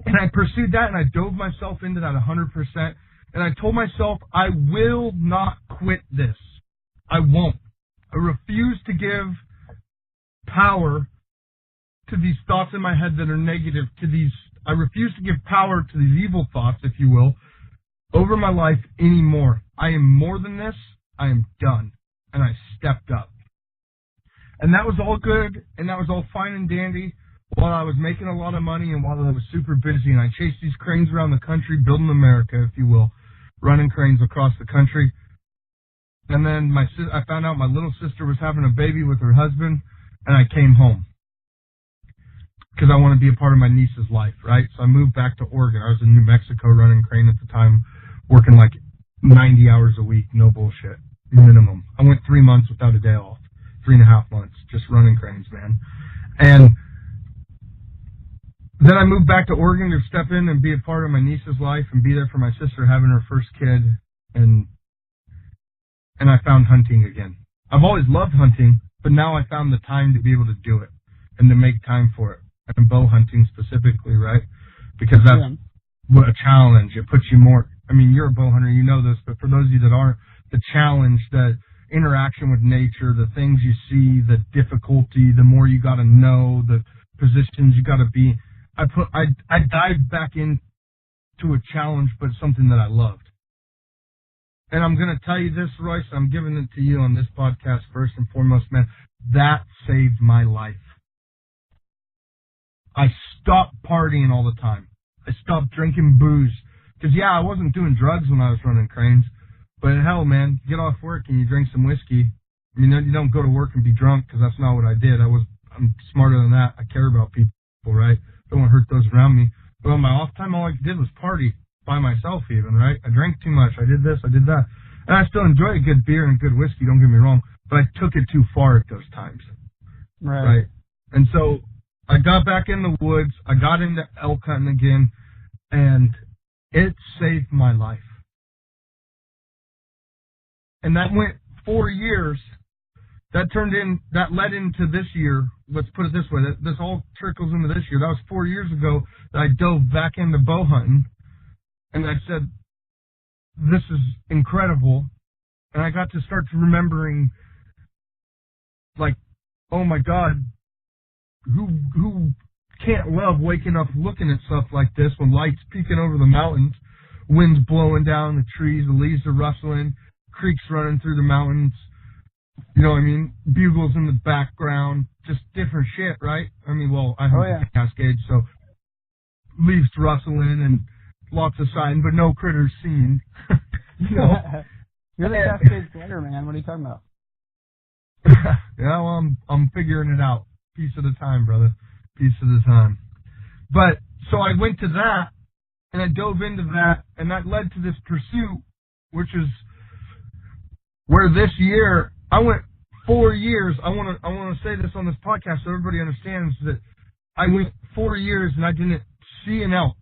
And I pursued that, and I dove myself into that 100%, and I told myself, I will not quit this. I won't. I refuse to give power to these thoughts in my head that are negative, I refuse to give power to these evil thoughts, if you will, over my life anymore. I am more than this. I am done. And I stepped up. And that was all good, and that was all fine and dandy while I was making a lot of money and while I was super busy. And I chased these cranes around the country, building America, if you will, running cranes across the country. And then I found out my little sister was having a baby with her husband, and I came home. Because I want to be a part of my niece's life, right? So I moved back to Oregon. I was in New Mexico running crane at the time, working like 90 hours a week, no bullshit, minimum. I went 3 months without a day off, 3.5 months, just running cranes, man. And then I moved back to Oregon to step in and be a part of my niece's life and be there for my sister having her first kid. And I found hunting again. I've always loved hunting, but now I found the time to be able to do it and to make time for it. And bow hunting specifically, right? Because that's what a challenge. It puts you more. I mean, you're a bow hunter, you know this, but for those of you that aren't, the challenge, the interaction with nature, the things you see, the difficulty, the more you got to know, the positions you got to be. I dived back into a challenge, but something that I loved. And I'm going to tell you this, Royce, I'm giving it to you on this podcast first and foremost, man. That saved my life. I stopped partying all the time. I stopped drinking booze. Because, I wasn't doing drugs when I was running cranes. But hell, man, you get off work and you drink some whiskey. I mean, you don't go to work and be drunk, because that's not what I did. I'm smarter than that. I care about people, right? Don't want to hurt those around me. But on my off time, all I did was party by myself even, right? I drank too much. I did this, I did that. And I still enjoy a good beer and a good whiskey, don't get me wrong. But I took it too far at those times. Right? And so I got back in the woods, I got into elk hunting again, and it saved my life. And that went 4 years. That led into this year. Let's put it this way, this all trickles into this year. That was 4 years ago that I dove back into bow hunting, and I said, this is incredible. And I got to start remembering, like, oh my God, who can't love waking up looking at stuff like this when lights peeking over the mountains, winds blowing down the trees, the leaves are rustling, creeks running through the mountains, You know what I mean? Bugles in the background, just different shit, right? I mean, well, I hunt the Cascades, so leaves rustling and lots of sighting, but no critters seen. You know? You're the Cascades glider, man. What are you talking about? Yeah, well, I'm figuring it out. Piece at a time, brother. Piece at a time. But, so I went to that, and I dove into that, and that led to this pursuit, which is where this year, I went 4 years. I want to say this on this podcast so everybody understands that I went 4 years and I didn't see an elk.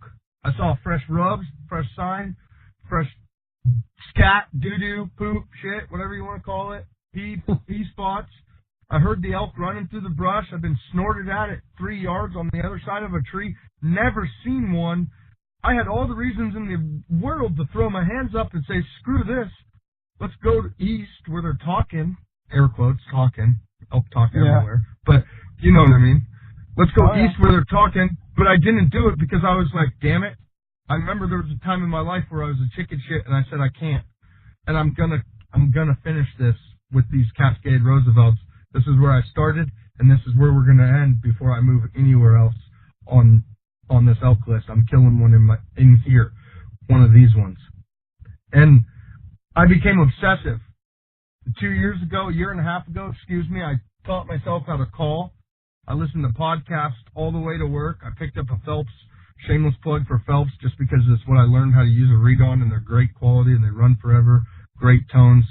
I saw fresh rubs, fresh sign, fresh scat, doo-doo, poop, shit, whatever you want to call it, pee spots. I heard the elk running through the brush. I've been snorted at 3 yards on the other side of a tree. Never seen one. I had all the reasons in the world to throw my hands up and say, screw this. Let's go to east where they're talking, air quotes, talking, elk talk everywhere. But you know what I mean. Let's go east where they're talking. But I didn't do it because I was like, damn it. I remember there was a time in my life where I was a chicken shit and I said, I can't. And I'm gonna finish this with these Cascade Roosevelts. This is where I started and this is where we're gonna end before I move anywhere else on this elk list. I'm killing one in here. One of these ones. And I became obsessive. 2 years ago, a year and a half ago, I taught myself how to call. I listened to podcasts all the way to work. I picked up a Phelps, shameless plug for Phelps, just because it's what I learned how to use a read on, and they're great quality and they run forever. Great tones.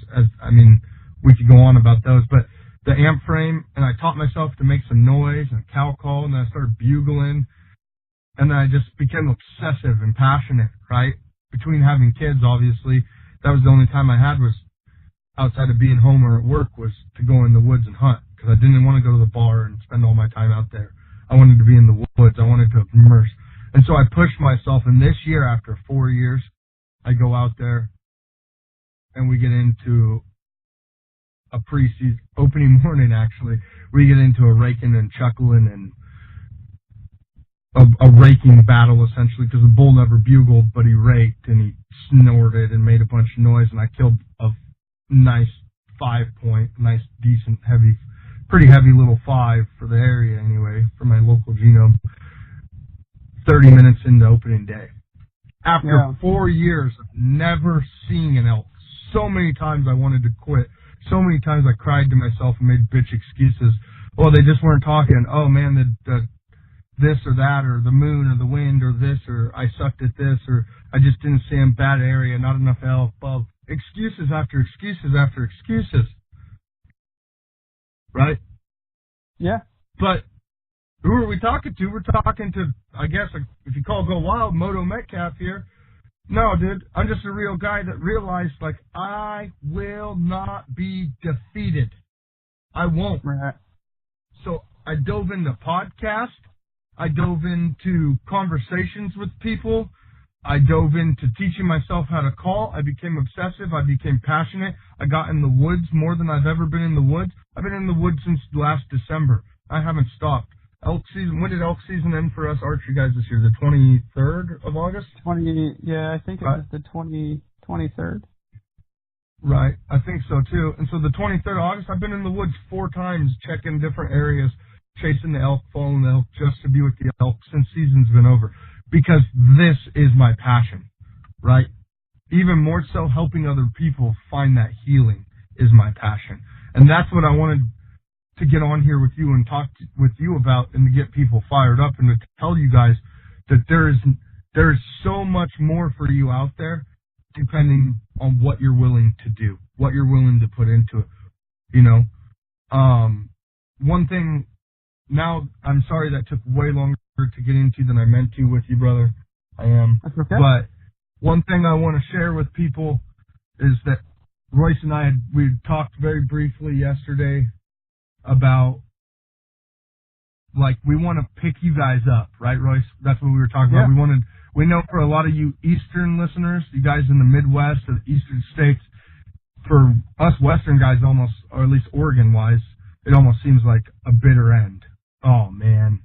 We could go on about those, but the amp frame, and I taught myself to make some noise and cow call, and then I started bugling, and then I just became obsessive and passionate, right? Between having kids, obviously, that was the only time I had was outside of being home or at work was to go in the woods and hunt, because I didn't want to go to the bar and spend all my time out there. I wanted to be in the woods. I wanted to immerse. And so I pushed myself, and this year, after 4 years, I go out there and we get into a preseason, opening morning actually, we get into a raking and chuckling and a raking battle essentially, because the bull never bugled, but he raked and he snorted and made a bunch of noise, and I killed a nice 5-point, nice, decent, heavy, pretty heavy little 5 for the area anyway, for my local genome, 30 minutes into opening day. After 4 years of never seeing an elk, so many times I wanted to quit. So many times I cried to myself and made bitch excuses. Oh, they just weren't talking. Oh, man, the this or that, or the moon or the wind or this, or I sucked at this, or I just didn't see him, bad area, not enough elk, above. Excuses after excuses after excuses. Right? Yeah. But who are we talking to? We're talking to, I guess, if you call GoWild, Moto Metcalf here. No, dude, I'm just a real guy that realized, like, I will not be defeated. I won't. Right. So I dove into podcasts. I dove into conversations with people. I dove into teaching myself how to call. I became obsessive. I became passionate. I got in the woods more than I've ever been in the woods. I've been in the woods since last December. I haven't stopped. Elk season. When did elk season end for us archery guys this year? The 23rd of August? Yeah, I think it was the 23rd. Right, I think so too. And so the 23rd of August, I've been in the woods 4 times, checking different areas, chasing the elk, following the elk, just to be with the elk since season's been over. Because this is my passion, right? Even more so, helping other people find that healing is my passion. And that's what I wanted to get on here with you and talk with you about, and to get people fired up and to tell you guys that there's so much more for you out there, depending on what you're willing to do, what you're willing to put into it. You know, one thing, now I'm sorry that took way longer to get into than I meant to with you, brother. I am. That's okay. But one thing I want to share with people is that Royce and I we talked very briefly yesterday about, like, we want to pick you guys up, right, Royce? That's what we were talking about. We know for a lot of you Eastern listeners, you guys in the Midwest or the Eastern states, for us Western guys almost, or at least Oregon-wise, it almost seems like a bitter end. Oh, man,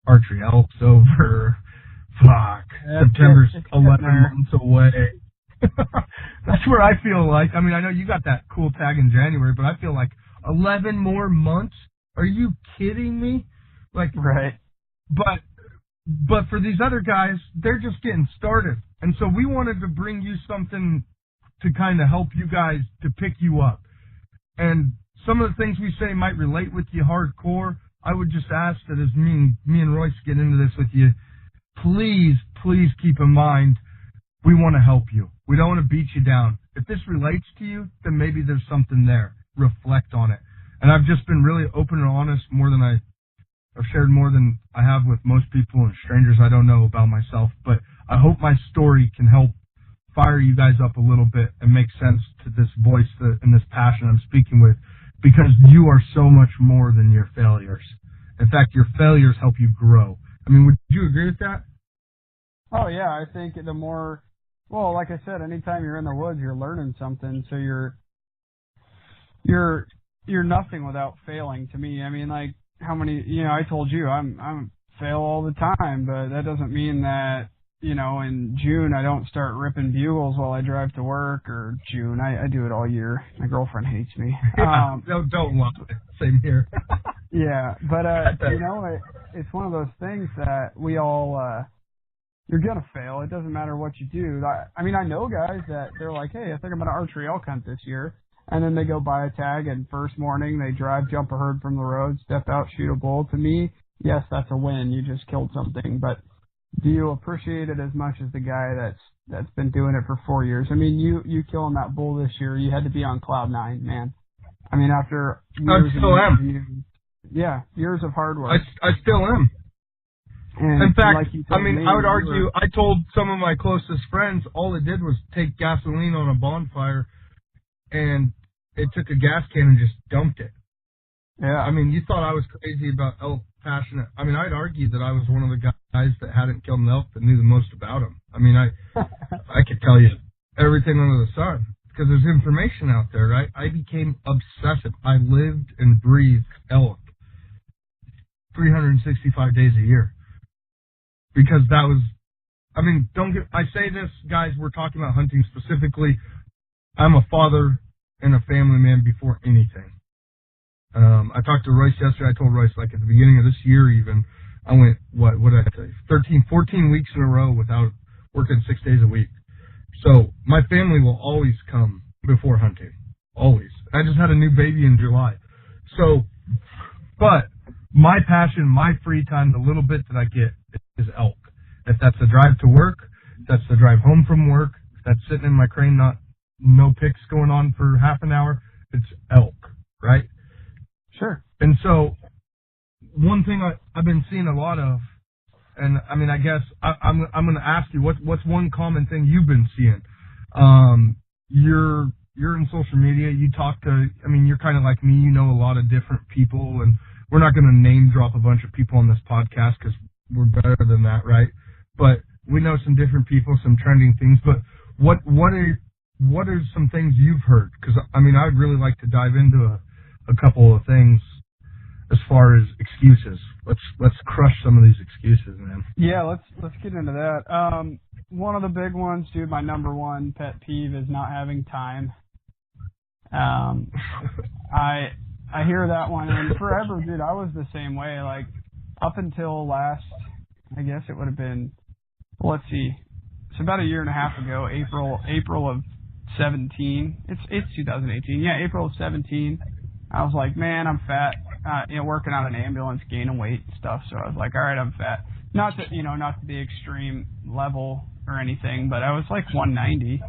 archery elk's over. Fuck. September's 11 months away. That's where I feel like, I mean, I know you got that cool tag in January, but I feel like 11 more months? Are you kidding me? Like, right. But for these other guys, they're just getting started. And so we wanted to bring you something to kind of help you guys to pick you up. And some of the things we say might relate with you hardcore. I would just ask that as me and Royce get into this with you, please keep in mind, we want to help you. We don't want to beat you down. If this relates to you, then maybe there's something there. Reflect on it. And I've just been really open and honest, I've shared more than I have with most people and strangers I don't know about myself. But I hope my story can help fire you guys up a little bit and make sense to this voice and this passion I'm speaking with, because you are so much more than your failures. In fact, your failures help you grow. I mean, would you agree with that? Oh yeah, I think the more, well, like I said, anytime you're in the woods, you're learning something. So you're nothing without failing. To me, I mean, like how many, I told you I'm fail all the time, but that doesn't mean that in June I don't start ripping bugles while I drive to work, or June. I do it all year. My girlfriend hates me. Yeah, don't lie. Same here. Yeah, but it's one of those things that we all. You're going to fail. It doesn't matter what you do. I mean, I know guys that they're like, hey, I think I'm going to archery elk hunt this year. And then they go buy a tag, and first morning they drive, jump a herd from the road, step out, shoot a bull. To me, yes, that's a win. You just killed something. But do you appreciate it as much as the guy that's been doing it for 4 years? I mean, you killing that bull this year, you had to be on cloud nine, man. I mean, after years I still am. Yeah, years of hard work. I still am. And in fact, like I would argue, I told some of my closest friends all it did was take gasoline on a bonfire, and it took a gas can and just dumped it. Yeah. I mean, you thought I was crazy about elk passionate. I mean, I'd argue that I was one of the guys that hadn't killed an elk that knew the most about them. I mean, I could tell you everything under the sun because there's information out there, right? I became obsessive. I lived and breathed elk 365 days a year. Because that was, I mean, I say this, guys, we're talking about hunting specifically. I'm a father and a family man before anything. I talked to Royce yesterday. I told Royce, like, at the beginning of this year even, I went, what did I tell you, 14 weeks in a row without working 6 days a week. So my family will always come before hunting. Always. I just had a new baby in July. So, but my passion, my free time, the little bit that I get is elk. If that's the drive to work, if that's the drive home from work, if that's sitting in my crane, no picks going on for half an hour, it's elk, right? Sure. And so one thing I've been seeing a lot of, and I mean, I guess I'm going to ask you, what's one common thing you've been seeing? You're in social media. You talk to, I mean, you're kind of like me. You know a lot of different people, and we're not going to name drop a bunch of people on this podcast because we're better than that, right? But we know some different people, some trending things. But what are some things you've heard? Because I mean, I'd really like to dive into a couple of things as far as excuses. Let's crush some of these excuses, man. Yeah, let's get into that. One of the big ones, dude, my number one pet peeve is not having time. I hear that one, and forever, dude, I was the same way. Like, up until last, I guess it would have been, let's see, it's about a year and a half ago, April of 17. It's 2018. Yeah, April of 17. I was like, man, I'm fat. Working on an ambulance, gaining weight and stuff. So I was like, all right, I'm fat. Not to the extreme level or anything, but I was like 190,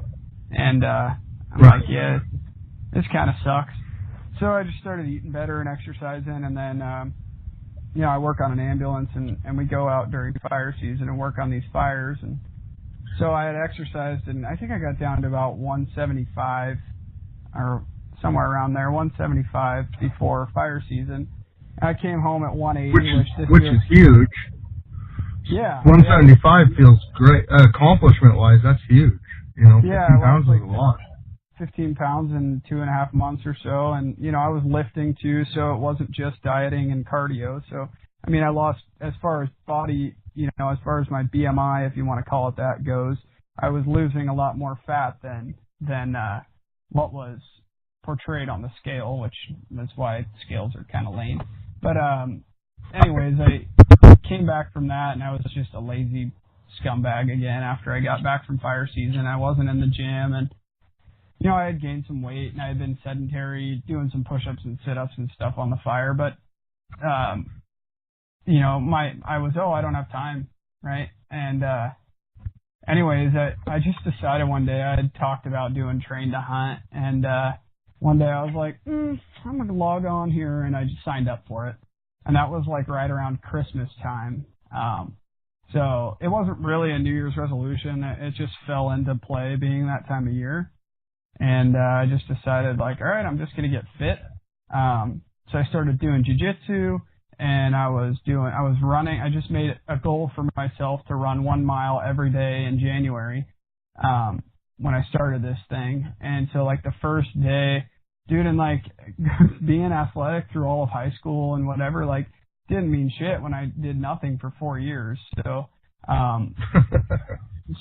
and I'm like, yeah, this kind of sucks. So I just started eating better and exercising, and then, I work on an ambulance, and we go out during fire season and work on these fires, and so I had exercised, and I think I got down to about 175 or somewhere around there, 175 before fire season. I came home at 180, which is huge. Yeah. 175 feels great. Accomplishment-wise, that's huge. 15 pounds is a lot. 15 pounds in 2.5 months or so, and I was lifting too, so it wasn't just dieting and cardio. So I mean, I lost, as far as body, as far as my BMI, if you want to call it that, goes, I was losing a lot more fat than what was portrayed on the scale, which that's why scales are kind of lame. But anyways, I came back from that, and I was just a lazy scumbag again after I got back from fire season. I wasn't in the gym, and I had gained some weight, and I had been sedentary, doing some push-ups and sit-ups and stuff on the fire. But I don't have time, right? And anyways, I just decided one day I had talked about doing train to hunt, and one day I was like, I'm gonna log on here, and I just signed up for it. And that was like right around Christmas time. So it wasn't really a New Year's resolution. It just fell into play being that time of year. And I just decided, like, all right, I'm just going to get fit. So I started doing jiu-jitsu, and I was running. I just made a goal for myself to run 1 mile every day in January when I started this thing. And so, like, the first day, dude, and, like, being athletic through all of high school and whatever, like, didn't mean shit when I did nothing for 4 years. So,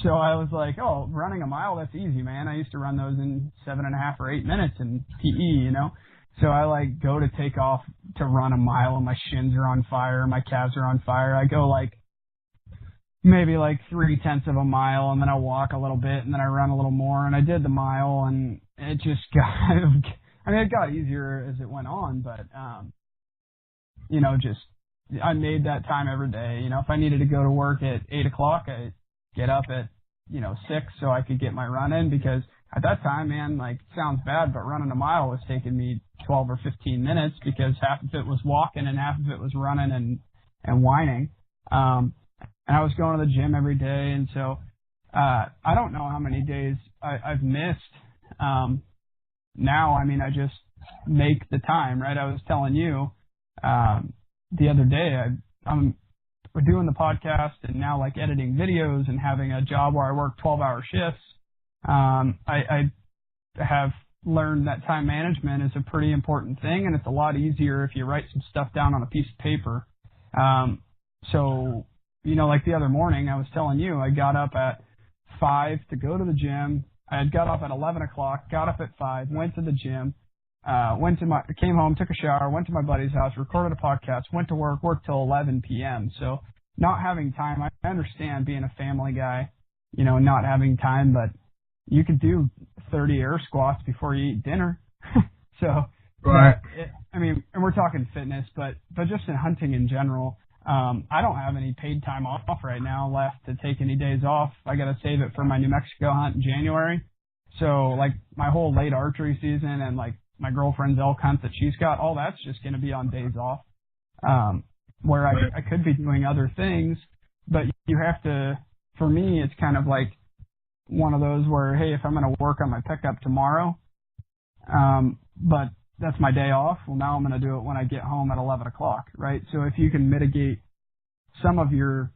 so I was like, oh, running a mile, that's easy, man. I used to run those in 7.5 or 8 minutes in PE, So I, like, go to take off to run a mile, and my shins are on fire, my calves are on fire. I go, like, maybe, like, 0.3 of a mile, and then I walk a little bit, and then I run a little more, and I did the mile, and it just it got easier as it went on, but, I made that time every day. If I needed to go to work at 8 o'clock, I get up at, 6 so I could get my run in, because at that time, man, like, it sounds bad, but running a mile was taking me 12 or 15 minutes because half of it was walking and half of it was running and whining. And I was going to the gym every day. And so, I don't know how many days I've missed. Now, I just make the time, right? I was telling you, the other day, we're doing the podcast and now, like, editing videos and having a job where I work 12-hour shifts. I have learned that time management is a pretty important thing, and it's a lot easier if you write some stuff down on a piece of paper. So, like the other morning, I was telling you, I got up at 5 to go to the gym. I had got off at 11 o'clock, got up at 5, went to the gym, came home, took a shower, went to my buddy's house, recorded a podcast, went to worked till 11 p.m. So not having time, I understand being a family guy, not having time, but you could do 30 air squats before you eat dinner. So, right. And we're talking fitness, but just in hunting in general, I don't have any paid time off right now left to take any days off. I got to save it for my New Mexico hunt in January. So, like, my whole late archery season and, like, my girlfriend's elk hunt that she's got, all that's just going to be on days off, where I could be doing other things, but you have to, for me, it's kind of like one of those where, hey, if I'm going to work on my pickup tomorrow, but that's my day off, well, now I'm going to do it when I get home at 11 o'clock, right? So if you can mitigate some of your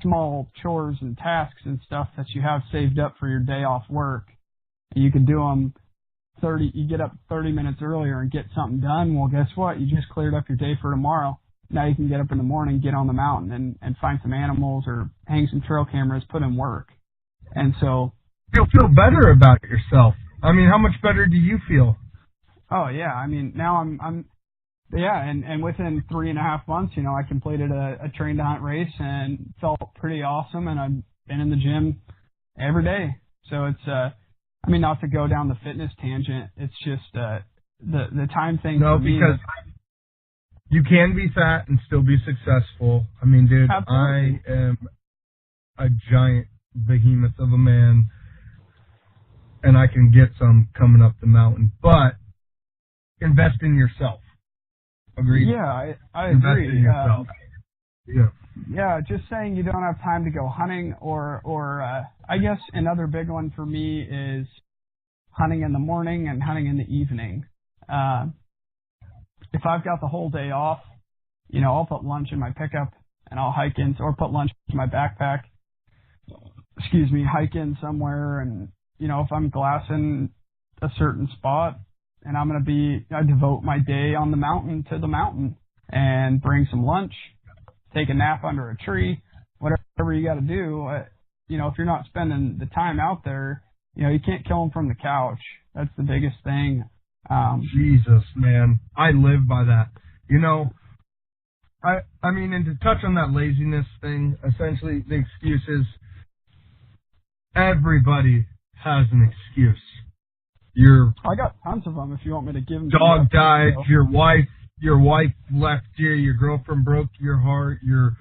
small chores and tasks and stuff that you have saved up for your day off work, you can do them you get up 30 minutes earlier and get something done. Well, guess what? You just cleared up your day for tomorrow. Now you can get up in the morning, get on the mountain and find some animals or hang some trail cameras, put in work. And so you'll feel better about yourself. How much better do you feel? Oh yeah. Now I'm and within 3.5 months, I completed a train to hunt race and felt pretty awesome, and I've been in the gym every day. So it's not to go down the fitness tangent, it's just the time thing. No, for me, because you can be fat and still be successful. Dude, absolutely. I am a giant behemoth of a man, and I can get some coming up the mountain, but invest in yourself. Agreed? Yeah, I invest agree. In yourself. Yeah, just saying you don't have time to go hunting, or I guess another big one for me is hunting in the morning and hunting in the evening. If I've got the whole day off, I'll put lunch in my pickup and I'll hike in, or put lunch in my backpack, hike in somewhere, and, if I'm glassing a certain spot and I devote my day on the mountain to the mountain and bring some lunch, take a nap under a tree, whatever you got to do. If you're not spending the time out there, you can't kill them from the couch. That's the biggest thing. Jesus, man. I live by that. You know, I mean, and to touch on that laziness thing, essentially the excuse is everybody has an excuse. I got tons of them if you want me to give them. Dog died, your wife left you, your girlfriend broke your heart, your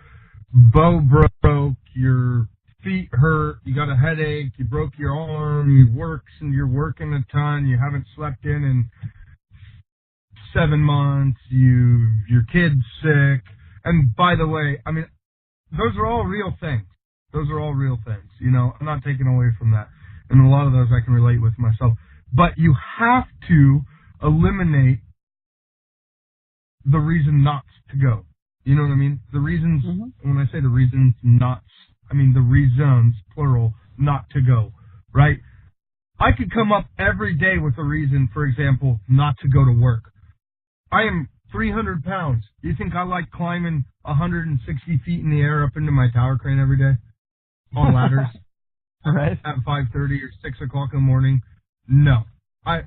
bow broke, your feet hurt, you got a headache, you broke your arm, you're working a ton, you haven't slept in 7 months, your kid's sick. And by the way, I mean, those are all real things. Those are all real things. You know, I'm not taking away from that. And a lot of those I can relate with myself. But you have to eliminate the reason not to go. You know what I mean? The reasons, when I say the reasons not, I mean the reasons, plural, not to go, right? I could come up every day with a reason, for example, not to go to work. I am 300 pounds. Do you think I like climbing 160 feet in the air up into my tower crane every day? On ladders? Right. At 5:30 or 6 o'clock in the morning? No. I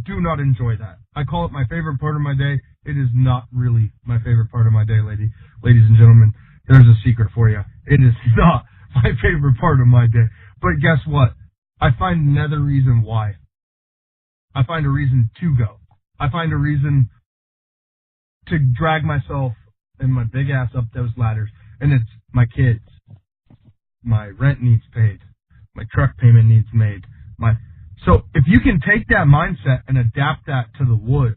do not enjoy that. I call it my favorite part of my day. It is not really my favorite part of my day, ladies and gentlemen. There's a secret for you. It is not my favorite part of my day. But guess what? I find another reason why. I find a reason to go. I find a reason to drag myself and my big ass up those ladders. And it's my kids. My rent needs paid. My truck payment needs made. So if you can take that mindset and adapt that to the woods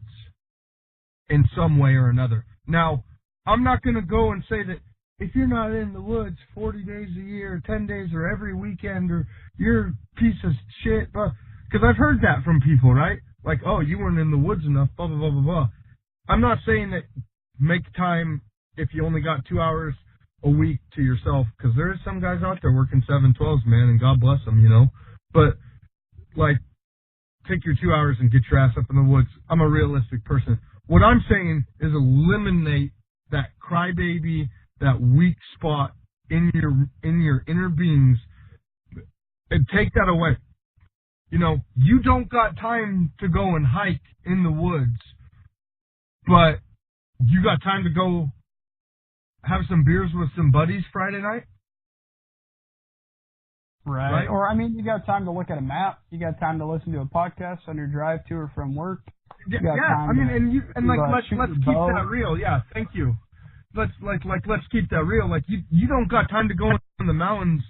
in some way or another. Now, I'm not going to go and say that if you're not in the woods 40 days a year, 10 days, or every weekend, or you're a piece of shit. Because I've heard that from people, right? Like, oh, you weren't in the woods enough, blah, blah, blah, blah, blah. I'm not saying that make time if you only got 2 hours a week to yourself, because there is some guys out there working 7-12s, man, and God bless them, you know. But, like, take your 2 hours and get your ass up in the woods. I'm a realistic person. What I'm saying is eliminate that crybaby, that weak spot in your inner beings, and take that away. You know, you don't got time to go and hike in the woods, but you got time to go have some beers with some buddies Friday night? Right. Or, I mean, you got time to look at a map. You got time to listen to a podcast on your drive to or from work. Yeah, I mean, let's keep that real. Yeah, thank you. Let's keep that real. Like, you don't got time to go in the mountains,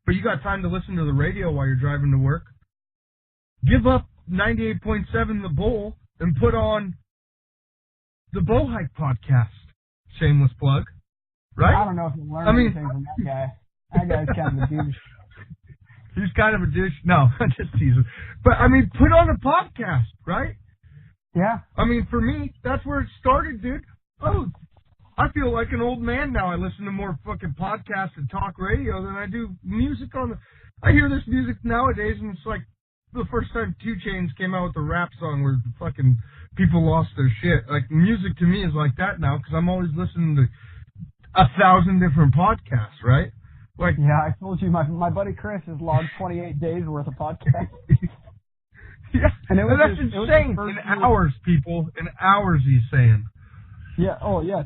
but you got time to listen to the radio while you're driving to work. Give up 98.7 The Bull and put on the Bow Hike podcast. Shameless plug. Right? I don't know if you learned anything from that guy. That guy's kind of a douche. He's kind of a douche. No, I'm just teasing. But, I mean, put on a podcast, right? Yeah. I mean, for me, that's where it started, dude. Oh, I feel like an old man now. I listen to more fucking podcasts and talk radio than I do music I hear this music nowadays, and it's like the first time 2 Chainz came out with a rap song where fucking people lost their shit. Like, music to me is like that now, because I'm always listening to 1,000 different podcasts, right? Like, yeah, I told you, my buddy Chris has logged 28 days worth of podcasts. Yeah, and that's insane. In hours, people. In hours, he's saying. Yeah,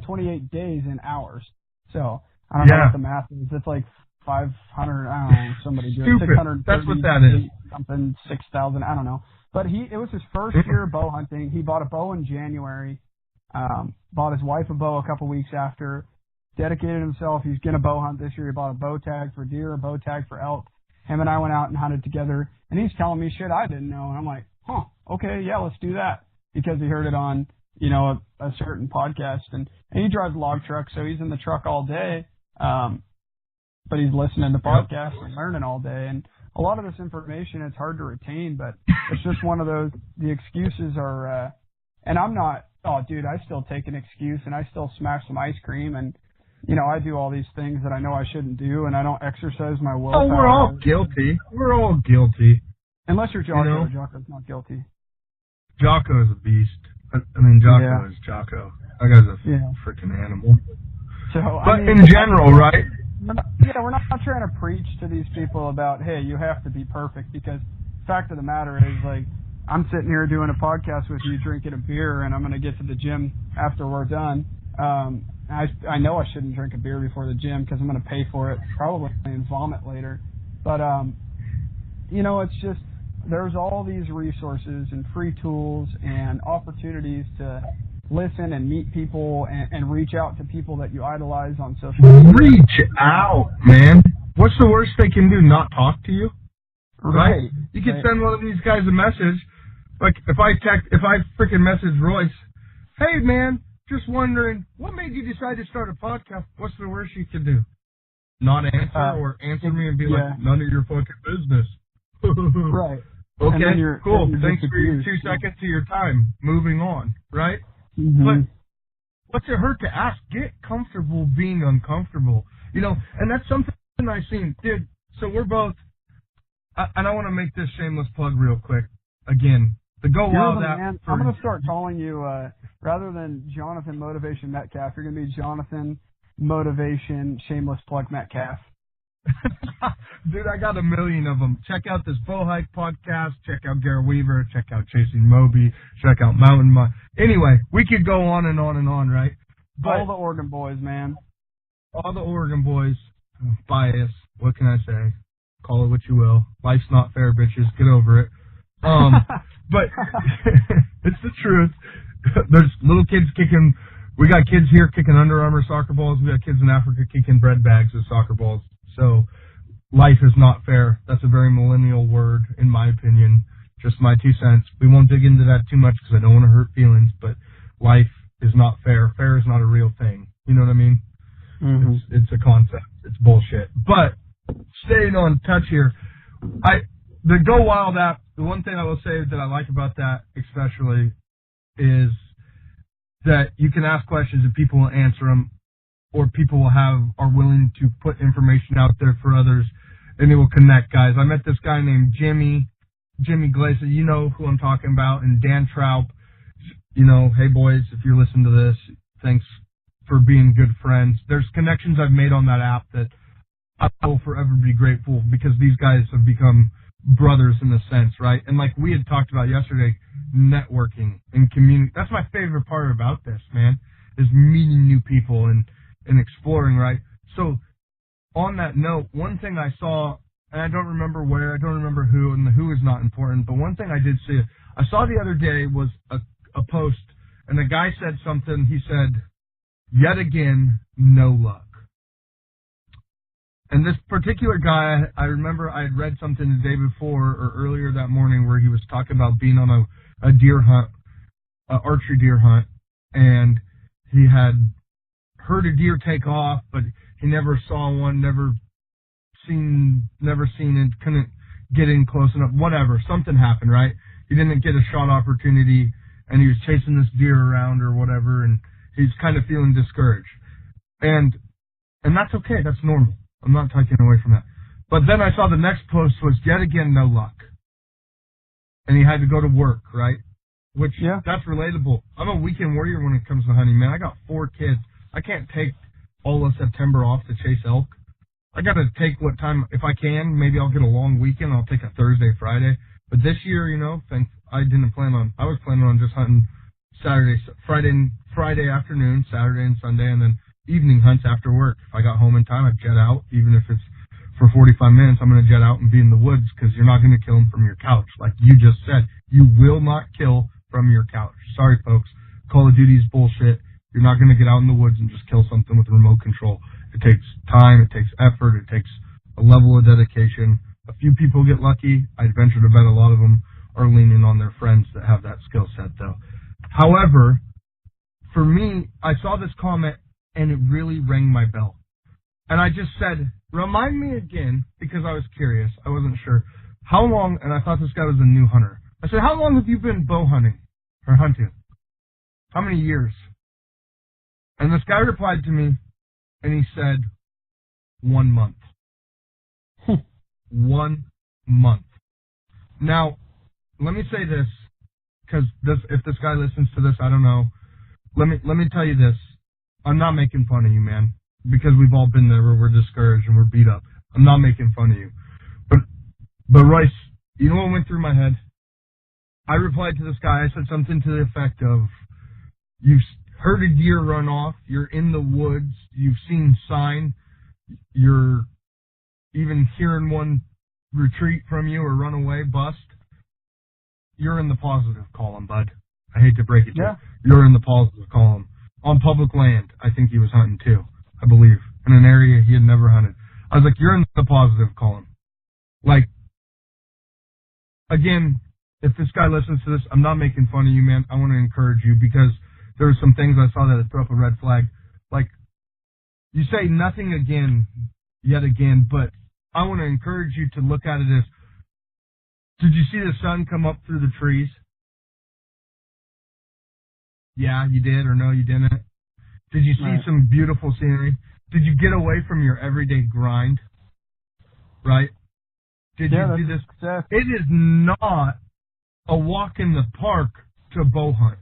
28 days in hours. So, I don't know what the math is. It's like 500, I don't know, somebody did 630. That's what that is. Something, 6,000, I don't know. But it was his first year bow hunting. He bought a bow in January, bought his wife a bow a couple weeks after, dedicated himself. He's going to bow hunt this year. He bought a bow tag for deer, a bow tag for elk. Him and I went out and hunted together, and he's telling me shit I didn't know. And I'm like, okay, yeah, let's do that. Because he heard it on, a certain podcast. And he drives log trucks, so he's in the truck all day. But he's listening to podcasts and learning all day. And a lot of this information, it's hard to retain, but it's just one of those, the excuses are, and I'm not, I still take an excuse and I still smash some ice cream and, I do all these things that I know I shouldn't do, and I don't exercise my willpower. Oh, we're all guilty. We're all guilty. Unless you're Jocko. Jocko's not guilty. Jocko is a beast. I mean, Jocko is Jocko. That guy's a freaking animal. So, but in general, right? We're not trying to preach to these people about, hey, you have to be perfect, because the fact of the matter is, like, I'm sitting here doing a podcast with you, drinking a beer, and I'm going to get to the gym after we're done. I know I shouldn't drink a beer before the gym because I'm going to pay for it probably and vomit later. But, it's just there's all these resources and free tools and opportunities to listen and meet people and reach out to people that you idolize on social media. Reach out, man. What's the worst they can do? Not talk to you? Right? You could send one of these guys a message. Like, if I freaking message Royce, hey, man, just wondering, what made you decide to start a podcast? What's the worst you could do? Not answer or answer me and be like, none of your fucking business. Right. Okay, cool. Thanks for your 2 seconds of your time. Moving on, right? Mm-hmm. But what's it hurt to ask? Get comfortable being uncomfortable. And that's something I've seen. Dude, so we're both, and I want to make this shameless plug real quick. Again, the GoWild app. I'm going to start calling you, rather than Jonathan Motivation Metcalf, you're going to be Jonathan Motivation Shameless Plug Metcalf. Dude, I got a million of them. Check out this Bow Hike podcast. Check out Garrett Weaver. Check out Chasing Moby. Check out Mountain Mud. Anyway, we could go on and on and on, right? But all the Oregon boys, man. All the Oregon boys. Bias. What can I say? Call it what you will. Life's not fair, bitches. Get over it. But it's the truth. There's little kids kicking. We got kids here kicking Under Armour soccer balls. We got kids in Africa kicking bread bags as soccer balls. So life is not fair. That's a very millennial word, in my opinion. Just my 2 cents. We won't dig into that too much because I don't want to hurt feelings, but life is not fair. Fair is not a real thing. You know what I mean? Mm-hmm. It's a concept. It's bullshit. But staying on touch here, the GoWild app, the one thing I will say that I like about that especially is that you can ask questions and people will answer them, or people are willing to put information out there for others, and it will connect guys. I met this guy named Jimmy Glazer, you know who I'm talking about, and Dan Troup. Hey boys, if you're listening to this, thanks for being good friends. There's connections I've made on that app that I will forever be grateful, because these guys have become brothers in a sense, right? And like we had talked about yesterday, networking and community. That's my favorite part about this, man, is meeting new people and exploring, right? So on that note, one thing I saw, and I don't remember where, I don't remember who, and the who is not important, but one thing I did see, I saw the other day was a post, and the guy said something. He said, yet again, no luck. And this particular guy, I remember I had read something the day before or earlier that morning where he was talking about being on a deer hunt, archery deer hunt, and he had heard a deer take off, but he never saw one, never seen it, couldn't get in close enough, whatever, something happened, right? He didn't get a shot opportunity, and he was chasing this deer around or whatever, and he's kind of feeling discouraged. And that's okay, that's normal. I'm not taking away from that. But then I saw the next post was, yet again, no luck. And he had to go to work, right? Which, that's relatable. I'm a weekend warrior when it comes to hunting, man. I got 4 kids. I can't take all of September off to chase elk. I got to take what time, if I can, maybe I'll get a long weekend. I'll take a Thursday, Friday. But this year, I was planning on just hunting Friday afternoon, Saturday and Sunday, and then evening hunts after work. If I got home in time, I'd jet out. Even if it's for 45 minutes, I'm going to jet out and be in the woods, because you're not going to kill them from your couch. Like you just said, you will not kill from your couch. Sorry, folks. Call of Duty is bullshit. You're not going to get out in the woods and just kill something with remote control. It takes time. It takes effort. It takes a level of dedication. A few people get lucky. I'd venture to bet a lot of them are leaning on their friends that have that skill set, though. However, for me, I saw this comment, and it really rang my bell. And I just said, remind me again, because I was curious. I wasn't sure. How long, and I thought this guy was a new hunter. I said, how long have you been bow hunting or hunting? How many years? And this guy replied to me, and he said, 1 month. 1 month. Now, let me say this, because if this guy listens to this, I don't know. Let me tell you this. I'm not making fun of you, man, because we've all been there where we're discouraged and we're beat up. I'm not making fun of you. But Royce, you know what went through my head? I replied to this guy. I said something to the effect of, you've heard a deer run off, you're in the woods, you've seen sign, you're even hearing one retreat from you or run away, bust. You're in the positive column, bud. I hate to break it to you. You're in the positive column. On public land, I think he was hunting too, I believe, in an area he had never hunted. I was like, you're in the positive column. Like, again, if this guy listens to this, I'm not making fun of you, man. I want to encourage you because there are some things I saw that threw up a red flag. Like, you say nothing again, yet again, but I want to encourage you to look at it as, did you see the sun come up through the trees? Yeah, you did, or no, you didn't? Did you see some beautiful scenery? Did you get away from your everyday grind? Right? Did you do this? It is not a walk in the park to bow hunt.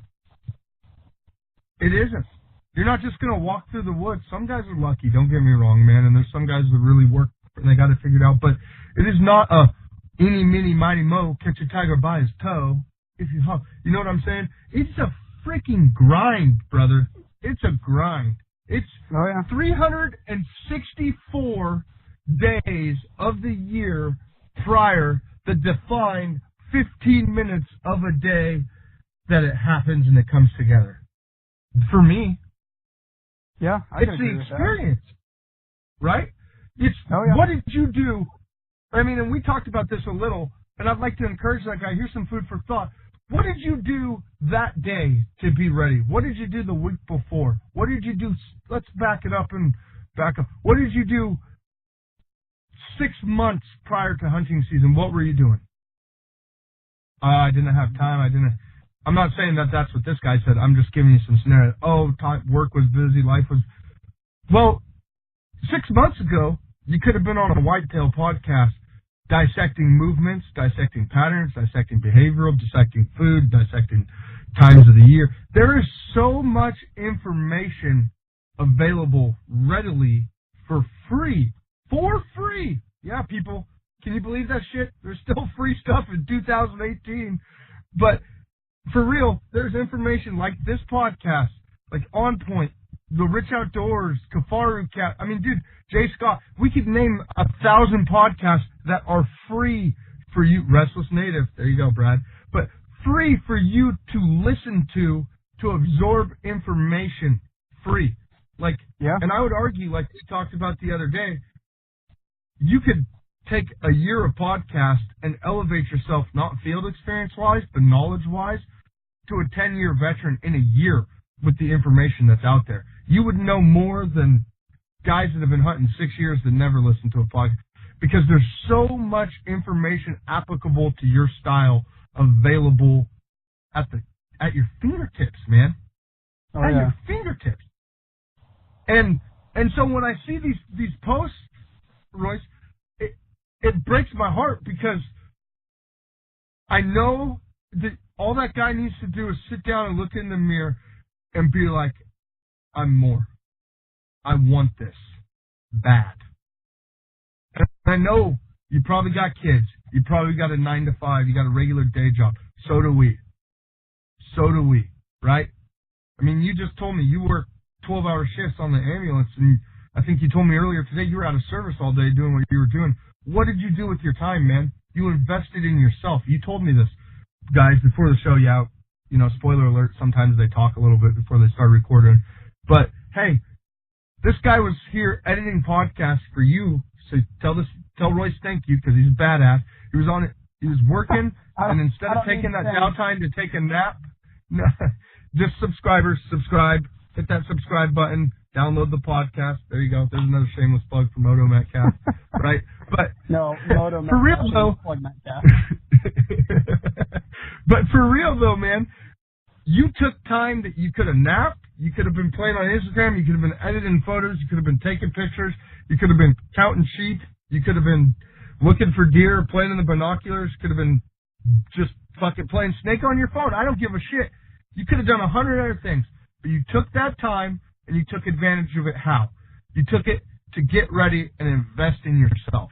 It isn't. You're not just going to walk through the woods. Some guys are lucky, don't get me wrong, man, and there's some guys that really work and they got it figured out, but it is not a eeny, meeny, miny, mo, catch a tiger by his toe. If you know what I'm saying? It's a freaking grind, brother. It's a grind. It's 364 days of the year prior that define 15 minutes of a day that it happens and it comes together. For me, it's the experience, right? It's what did you do? I mean, and we talked about this a little, and I'd like to encourage that guy. Here's some food for thought. What did you do that day to be ready? What did you do the week before? What did you do? Let's back it up and back up. What did you do 6 months prior to hunting season? What were you doing? I didn't have time. I'm not saying that that's what this guy said. I'm just giving you some scenarios. Work was busy. Life was... Well, 6 months ago, you could have been on a Whitetail podcast dissecting movements, dissecting patterns, dissecting behavioral, dissecting food, dissecting times of the year. There is so much information available readily for free. For free! Yeah, people, can you believe that shit? There's still free stuff in 2018. But for real, there's information like this podcast, like On Point, The Rich Outdoors, Kafaru Cat. I mean, dude, Jay Scott, we could name 1,000 podcasts that are free for you. Restless Native, there you go, Brad. But free for you to listen to absorb information. Free. And I would argue, like we talked about the other day, you could take a year of podcast and elevate yourself, not field experience-wise, but knowledge-wise, to a 10-year veteran in a year with the information that's out there. You would know more than guys that have been hunting 6 years that never listen to a podcast, because there's so much information applicable to your style available at your fingertips, man. Your fingertips. And so when I see these posts, Royce, it breaks my heart, because I know that all that guy needs to do is sit down and look in the mirror and be like, I'm more. I want this bad. And I know you probably got kids. You probably got a 9 to 5. You got a regular day job. So do we. Right? I mean, you just told me you work 12-hour shifts on the ambulance, and I think you told me earlier today you were out of service all day doing what you were doing. What did you do with your time, man? You invested in yourself. You told me this, guys, before the show. Yeah, spoiler alert, sometimes they talk a little bit before they start recording. But, hey, this guy was here editing podcasts for you, so tell Royce thank you, because he's a badass. He was on it. He was working, and instead of taking that downtime to take a nap, just subscribe, hit that subscribe button, download the podcast. There you go. There's another shameless plug for Moto Metcalf, right? But no, Moto Metcalf. For real though, but for real though, man, you took time that you could have napped. You could have been playing on Instagram. You could have been editing photos. You could have been taking pictures. You could have been counting sheep. You could have been looking for deer, playing in the binoculars. Could have been just fucking playing Snake on your phone. I don't give a shit. You could have done 100 other things, but you took that time and you took advantage of it. How? You took it to get ready and invest in yourself.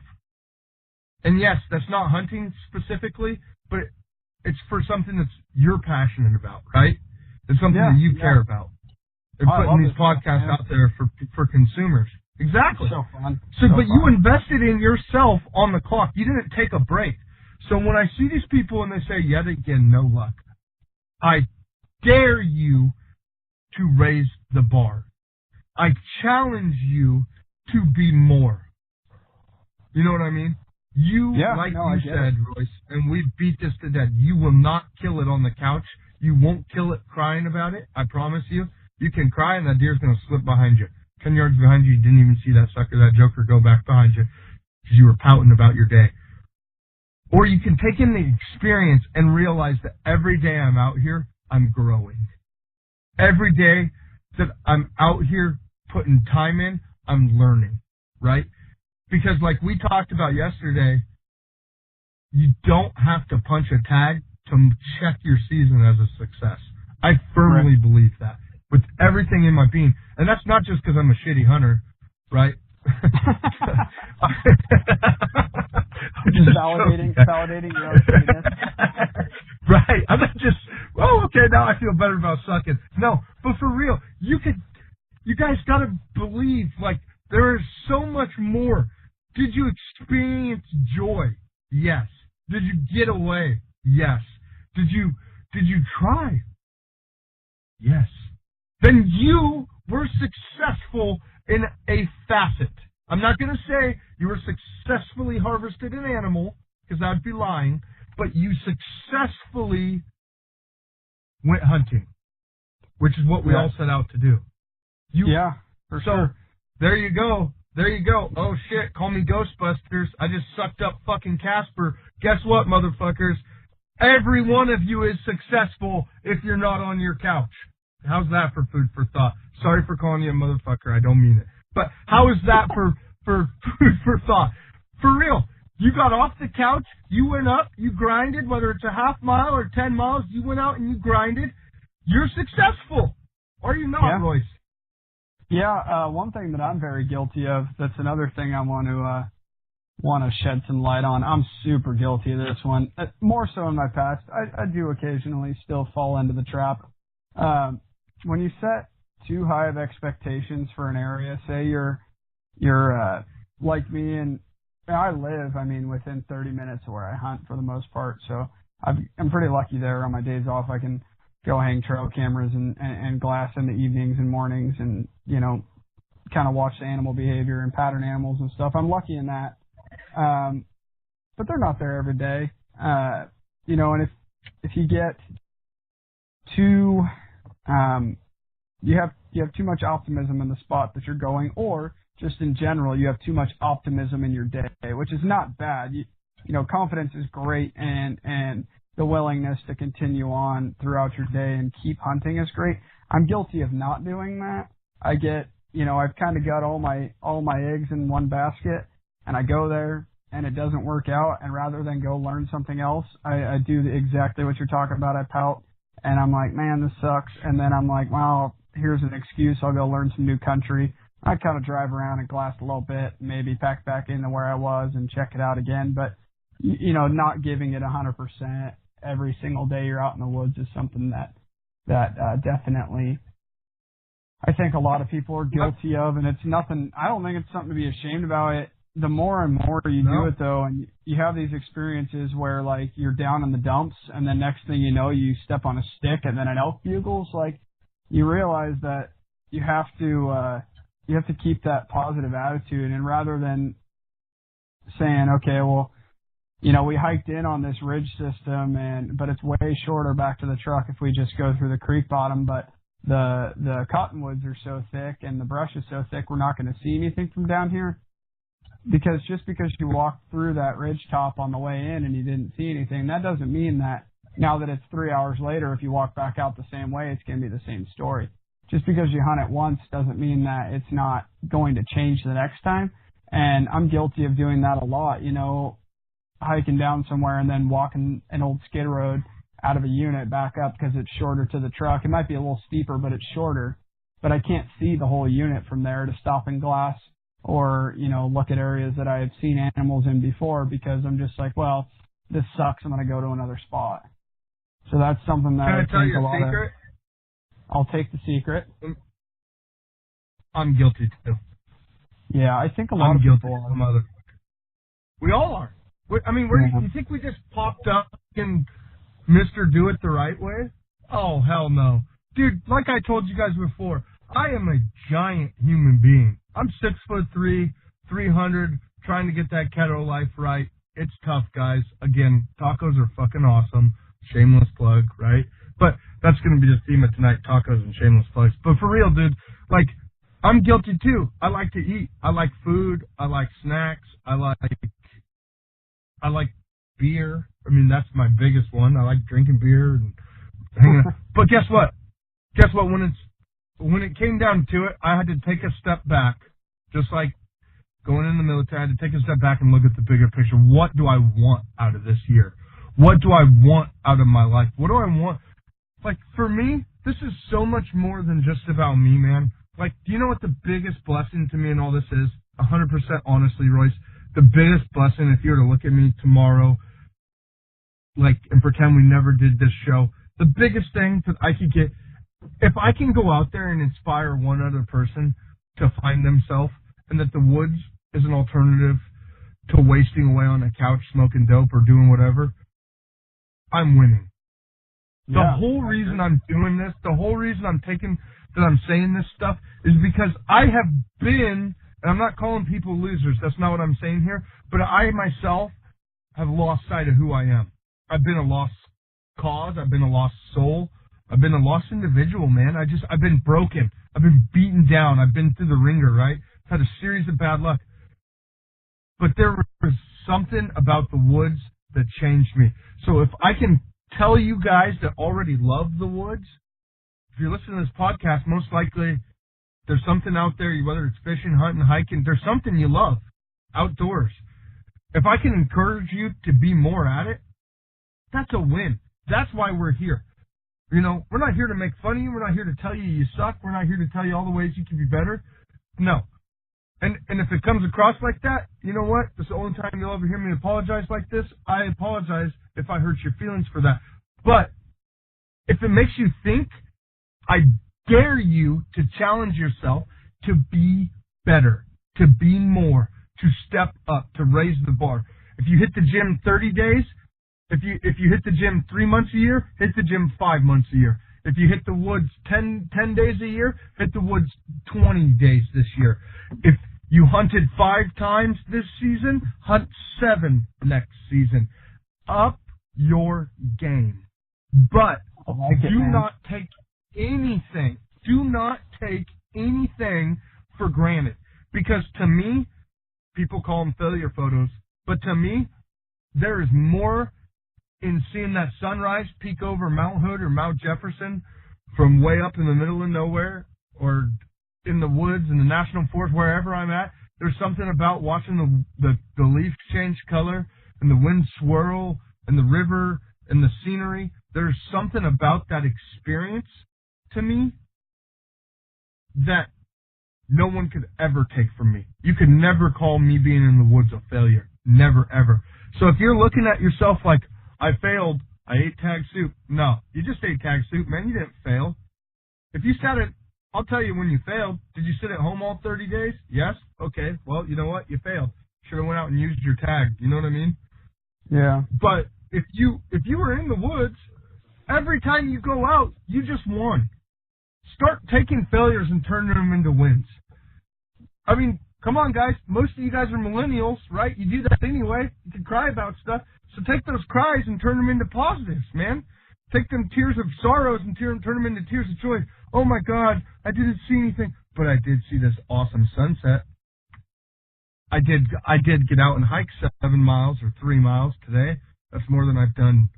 And yes, that's not hunting specifically, but it's for something that's you're passionate about, right? It's something that you care about. They're putting these podcasts out there for consumers. Exactly. So fun. But you invested in yourself on the clock. You didn't take a break. So when I see these people and they say, yet again, no luck, I dare you to raise the bar. I challenge you to be more. You know what I mean? You said, Royce, and we beat this to death, you will not kill it on the couch. You won't kill it crying about it. I promise you. You can cry and that deer's going to slip behind you. 10 yards behind you, you didn't even see that sucker, that joker go back behind you because you were pouting about your day. Or you can take in the experience and realize that every day I'm out here, I'm growing. Every day that I'm out here putting time in, I'm learning, right? Because like we talked about yesterday, you don't have to punch a tag to check your season as a success. I firmly believe that with everything in my being. And that's not just because I'm a shitty hunter, right? Just validating your own shittiness. Right. I'm not just, okay, now I feel better about sucking. No, but for real, you guys gotta believe, like, there is so much more. Did you experience joy? Yes. Did you get away? Yes. Did you try? Yes. Then you were successful in a facet. I'm not going to say you were successfully harvested an animal, because that would be lying, but you successfully went hunting, which is what we all set out to do. For sure. There you go. There you go. Oh, shit. Call me Ghostbusters. I just sucked up fucking Casper. Guess what, motherfuckers? Every one of you is successful if you're not on your couch. How's that for food for thought? Sorry for calling you a motherfucker. I don't mean it. But how is that for food for thought? For real. You got off the couch. You went up. You grinded, whether it's a half mile or 10 miles. You went out and you grinded. You're successful. Or you not, Royce? Yeah, one thing that I'm very guilty of, that's another thing I want to shed some light on. I'm super guilty of this one. More so in my past. I do occasionally still fall into the trap. When you set too high of expectations for an area, say you're like me, and I live, within 30 minutes of where I hunt for the most part, so I'm pretty lucky there. On my days off, I can go hang trail cameras and glass in the evenings and mornings and, kind of watch the animal behavior and pattern animals and stuff. I'm lucky in that. But they're not there every day. And if you get too, you have too much optimism in the spot that you're going, or just in general, you have too much optimism in your day, which is not bad. Confidence is great, and the willingness to continue on throughout your day and keep hunting is great. I'm guilty of not doing that. I get, I've kind of got all my eggs in one basket, and I go there and it doesn't work out, and rather than go learn something else, I do exactly what you're talking about. I pout, and I'm like, man, this sucks. And then I'm like, well, here's an excuse. I'll go learn some new country. I kind of drive around and glass a little bit, maybe pack back into where I was and check it out again. But, not giving it 100% every single day you're out in the woods is something that definitely I think a lot of people are guilty of, and it's nothing. I don't think it's something to be ashamed about. It the more and more you do it, though, and you have these experiences where, like, you're down in the dumps, and then next thing you know, you step on a stick, and then an elk bugles. Like, you realize that you have to keep that positive attitude, and rather than saying, okay, well, we hiked in on this ridge system, but it's way shorter back to the truck if we just go through the creek bottom, but the cottonwoods are so thick and the brush is so thick, we're not going to see anything from down here. Because just because you walked through that ridge top on the way in and you didn't see anything, that doesn't mean that now that it's 3 hours later, if you walk back out the same way, it's going to be the same story. Just because you hunt it once doesn't mean that it's not going to change the next time. And I'm guilty of doing that a lot, hiking down somewhere and then walking an old skid road out of a unit back up because it's shorter to the truck. It might be a little steeper, but it's shorter. But I can't see the whole unit from there to stop and glass or, look at areas that I've seen animals in before because I'm just like, well, this sucks. I'm going to go to another spot. So that's something that Can I tell think you a a lot secret? I'll take the secret. I'm guilty too. Yeah, I think a lot I'm of guilty. people are. Some other. We all are. I mean, you think we just popped up and Mr. Do It the Right Way? Oh, hell no. Dude, like I told you guys before, I am a giant human being. I'm 6'3", 300, trying to get that keto life right. It's tough, guys. Again, tacos are fucking awesome. Shameless plug, right? But that's going to be the theme of tonight, tacos and shameless plugs. But for real, dude, like, I'm guilty too. I like to eat. I like food. I like snacks. I like beer. I mean, that's my biggest one. I like drinking beer and hanging out. But guess what? When it came down to it, I had to take a step back. Just like going in the military, I had to take a step back and look at the bigger picture. What do I want out of this year? What do I want out of my life? What do I want? Like, for me, this is so much more than just about me, man. Like, do you know what the biggest blessing to me in all this is? 100% honestly, Royce. The biggest blessing, if you were to look at me tomorrow, like, and pretend we never did this show, the biggest thing that I could get, if I can go out there and inspire one other person to find themselves, and that the woods is an alternative to wasting away on a couch smoking dope or doing whatever, I'm winning. Yeah, the whole reason I'm doing this, the whole reason I'm saying this stuff is because I have been, and I'm not calling people losers, that's not what I'm saying here, but I myself have lost sight of who I am. I've been a lost cause, I've been a lost soul, I've been a lost individual, man. I've been broken, I've been beaten down, I've been through the ringer, right? I've had a series of bad luck. But there was something about the woods that changed me. So if I can tell you guys that already love the woods, if you're listening to this podcast, most likely there's something out there, whether it's fishing, hunting, hiking, there's something you love outdoors. If I can encourage you to be more at it, that's a win. That's why we're here. You know, we're not here to make fun of you. We're not here to tell you suck. We're not here to tell you all the ways you can be better. No. And if it comes across like that, you know what? This is the only time you'll ever hear me apologize like this. I apologize if I hurt your feelings for that. But if it makes you think, I dare you to challenge yourself to be better, to be more, to step up, to raise the bar. If you hit the gym 30 days, if you hit the gym 3 months a year, hit the gym 5 months a year. If you hit the woods 10 days a year, hit the woods 20 days this year. If you hunted 5 times this season, hunt 7 next season. Up your game. But do not take anything for granted. Because to me, people call them failure photos, but to me, there is more in seeing that sunrise peek over Mount Hood or Mount Jefferson from way up in the middle of nowhere or in the woods in the national forest, wherever I'm at. There's something about watching the leaf change color and the wind swirl and the river and the scenery. There's something about that experience to me that no one could ever take from me. You could never call me being in the woods a failure. Never, ever. So if you're looking at yourself like, I failed, I ate tag soup. No, you just ate tag soup, man. You didn't fail. If you sat at, I'll tell you when you failed. Did you sit at home all 30 days? Yes? Okay. Well, you know what? You failed. Should have went out and used your tag. You know what I mean? Yeah. But if you were in the woods, every time you go out, you just won. Start taking failures and turning them into wins. I mean, come on, guys. Most of you guys are millennials, right? You do that anyway. You can cry about stuff. So take those cries and turn them into positives, man. Take them tears of sorrows and turn them into tears of joy. Oh, my God, I didn't see anything, but I did see this awesome sunset. I did get out and hike 7 miles or 3 miles today. That's more than I've done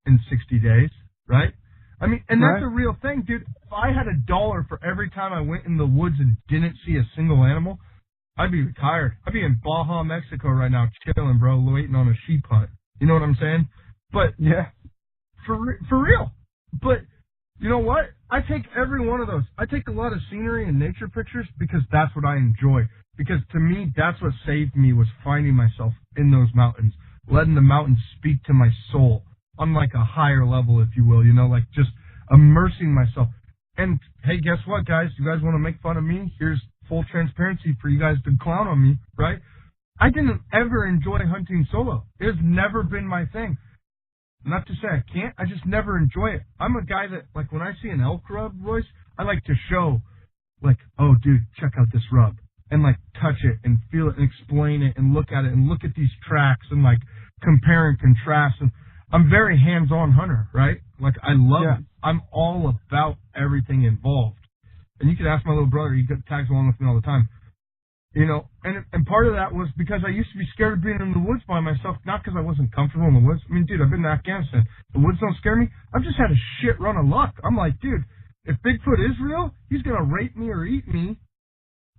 in 60 days, right? I mean, and that's a real thing, dude. If I had $1 for every time I went in the woods and didn't see a single animal, I'd be retired. I'd be in Baja, Mexico right now, chilling, bro, waiting on a sheep hunt. You know what I'm saying? But yeah, for real. But you know what? I take every one of those. I take a lot of scenery and nature pictures because that's what I enjoy. Because to me, that's what saved me was finding myself in those mountains, letting the mountains speak to my soul. on like a higher level, if you will, you know, like just immersing myself. And hey, guess what, guys? You guys want to make fun of me? Here's full transparency for you guys to clown on me, right? I didn't ever enjoy hunting solo. It has never been my thing. Not to say I can't, I just never enjoy it. I'm a guy that, like, when I see an elk rub, Royce, I like to show, like, oh, dude, check out this rub. And, like, touch it and feel it and explain it and look at it and look at these tracks and, like, compare and contrast. And I'm very hands-on hunter, right? Like, I love it. I'm all about everything involved. And you could ask my little brother, he tags along with me all the time. You know, and part of that was because I used to be scared of being in the woods by myself, not because I wasn't comfortable in the woods. I mean, dude, I've been to Afghanistan. The woods don't scare me. I've just had a shit run of luck. I'm like, dude, if Bigfoot is real, he's going to rape me or eat me.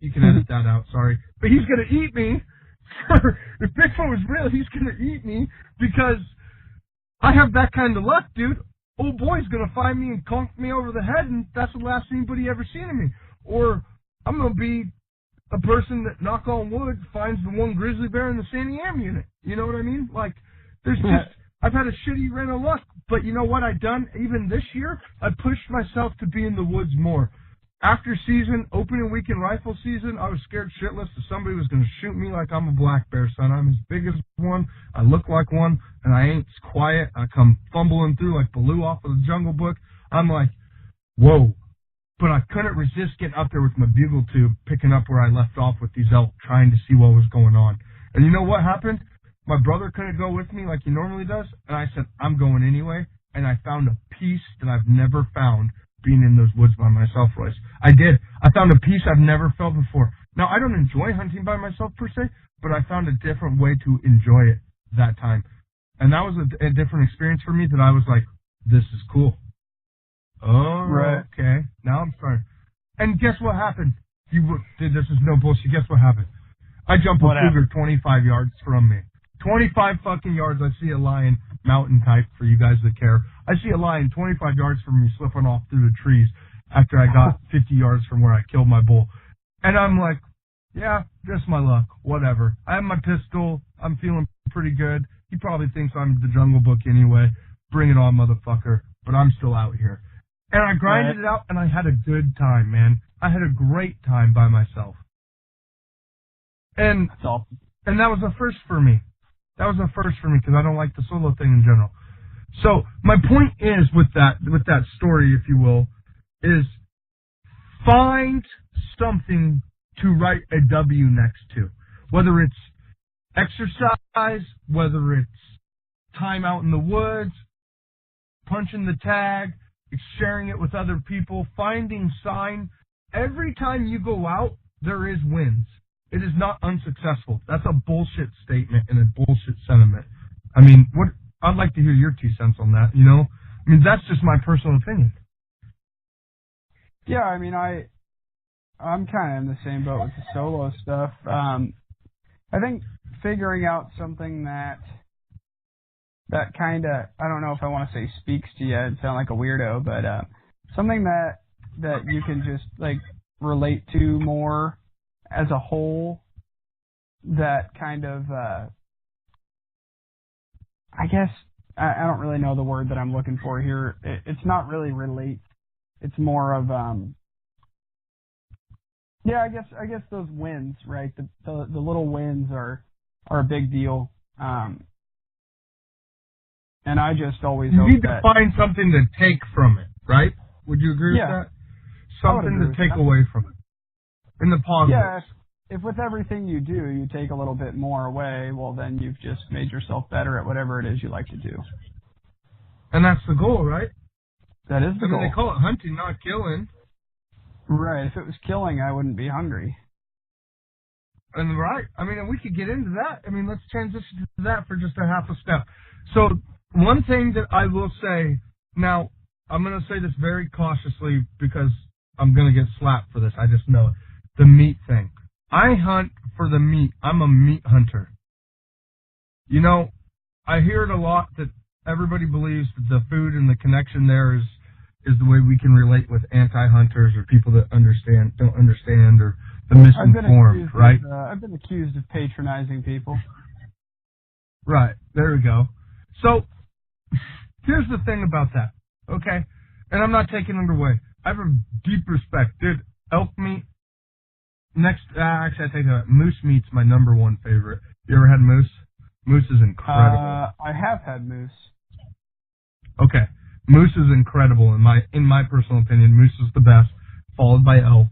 You can edit that out, sorry. But he's going to eat me. If Bigfoot was real, he's going to eat me because I have that kind of luck, dude. Old boy's going to find me and conk me over the head, and that's the last anybody ever seen of me. Or I'm going to be a person that, knock on wood, finds the one grizzly bear in the Sandy Am unit. You know what I mean? Like, there's just, I've had a shitty run of luck. But you know what I've done even this year? I pushed myself to be in the woods more. After season, opening weekend rifle season, I was scared shitless that somebody was going to shoot me like I'm a black bear, son. I'm as big as one, I look like one, and I ain't quiet. I come fumbling through like Baloo off of the Jungle Book. I'm like, whoa. But I couldn't resist getting up there with my bugle tube, picking up where I left off with these elk, trying to see what was going on. And you know what happened? My brother couldn't go with me like he normally does, and I said, I'm going anyway. And I found a peace that I've never found being in those woods by myself, Royce. I did. I found a peace I've never felt before. Now, I don't enjoy hunting by myself per se, but I found a different way to enjoy it that time. And that was a different experience for me that I was like, this is cool. Oh, right. Okay. Now I'm starting. And guess what happened? This is no bullshit. Guess what happened? I jump a cougar 25 yards from me. 25 fucking yards, I see a lion, mountain type, for you guys that care. I see a lion 25 yards from me slipping off through the trees after I got 50 yards from where I killed my bull. And I'm like, yeah, just my luck. Whatever. I have my pistol. I'm feeling pretty good. He probably thinks I'm the Jungle Book anyway. Bring it on, motherfucker. But I'm still out here. And I grinded it out, and I had a good time, man. I had a great time by myself. And that's awesome. And that was a first for me. That was a first for me, because I don't like the solo thing in general. So, my point is, with that story, if you will, is find something to write a W next to. Whether it's exercise, whether it's time out in the woods, punching the tag, sharing it with other people, finding sign. Every time you go out, there is wins. It is not unsuccessful. That's a bullshit statement and a bullshit sentiment. I mean, I'd like to hear your 2 cents on that, you know? I mean, that's just my personal opinion. Yeah, I mean, I'm kind of in the same boat with the solo stuff. I think figuring out something that kind of, I don't know if I want to say speaks to you, it sound like a weirdo, but something that you can just like relate to more as a whole, that kind of, I guess, I don't really know the word that I'm looking for here. It's not really relate. It's more of, yeah, I guess those wins, right? The little wins are a big deal. And I just always hope you need to find something to take from it, right? Would you agree with that? Something to take away from it. In the positive. Yeah, if with everything you do, you take a little bit more away, well, then you've just made yourself better at whatever it is you like to do. And that's the goal, right? That is the goal. They call it hunting, not killing. Right. If it was killing, I wouldn't be hungry. And right. I mean, we could get into that. I mean, let's transition to that for just a half a step. So, one thing that I will say, now, I'm going to say this very cautiously because I'm going to get slapped for this. I just know it. The meat thing. I hunt for the meat. I'm a meat hunter. You know, I hear it a lot that everybody believes that the food and the connection there is the way we can relate with anti-hunters or people that don't understand, or the misinformed, right? I've been accused of patronizing people. Right. There we go. So, here's the thing about that, okay? And I'm not taking it away. I have a deep respect. Dude, elk meat, actually I take that. Moose meat's my number one favorite. You ever had moose? Moose is incredible. I have had moose. Okay. Moose is incredible in my personal opinion. Moose is the best, followed by elk.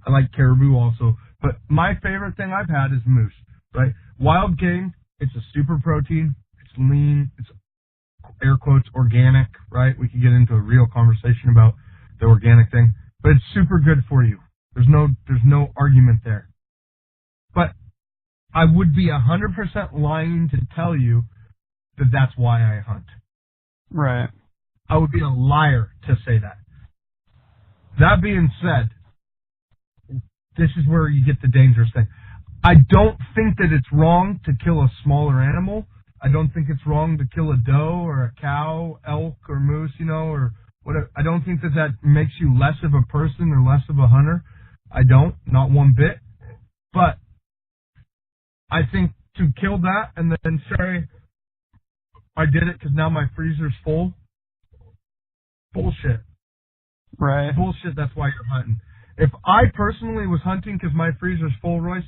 I like caribou also. But my favorite thing I've had is moose, right? Wild game, it's a super protein, it's lean, it's air quotes organic, right? We could get into a real conversation about the organic thing, but it's super good for you. There's no argument there. But I would be 100% lying to tell you that that's why I hunt. Right. I would be a liar to say that. That being said, this is where you get the dangerous thing. I don't think that it's wrong to kill a smaller animal. I don't think it's wrong to kill a doe or a cow, elk or moose, or whatever. I don't think that makes you less of a person or less of a hunter. I don't, not one bit. But I think to kill that and then say, I did it because now my freezer's full, bullshit. Right. Bullshit, that's why you're hunting. If I personally was hunting because my freezer's full, Royce,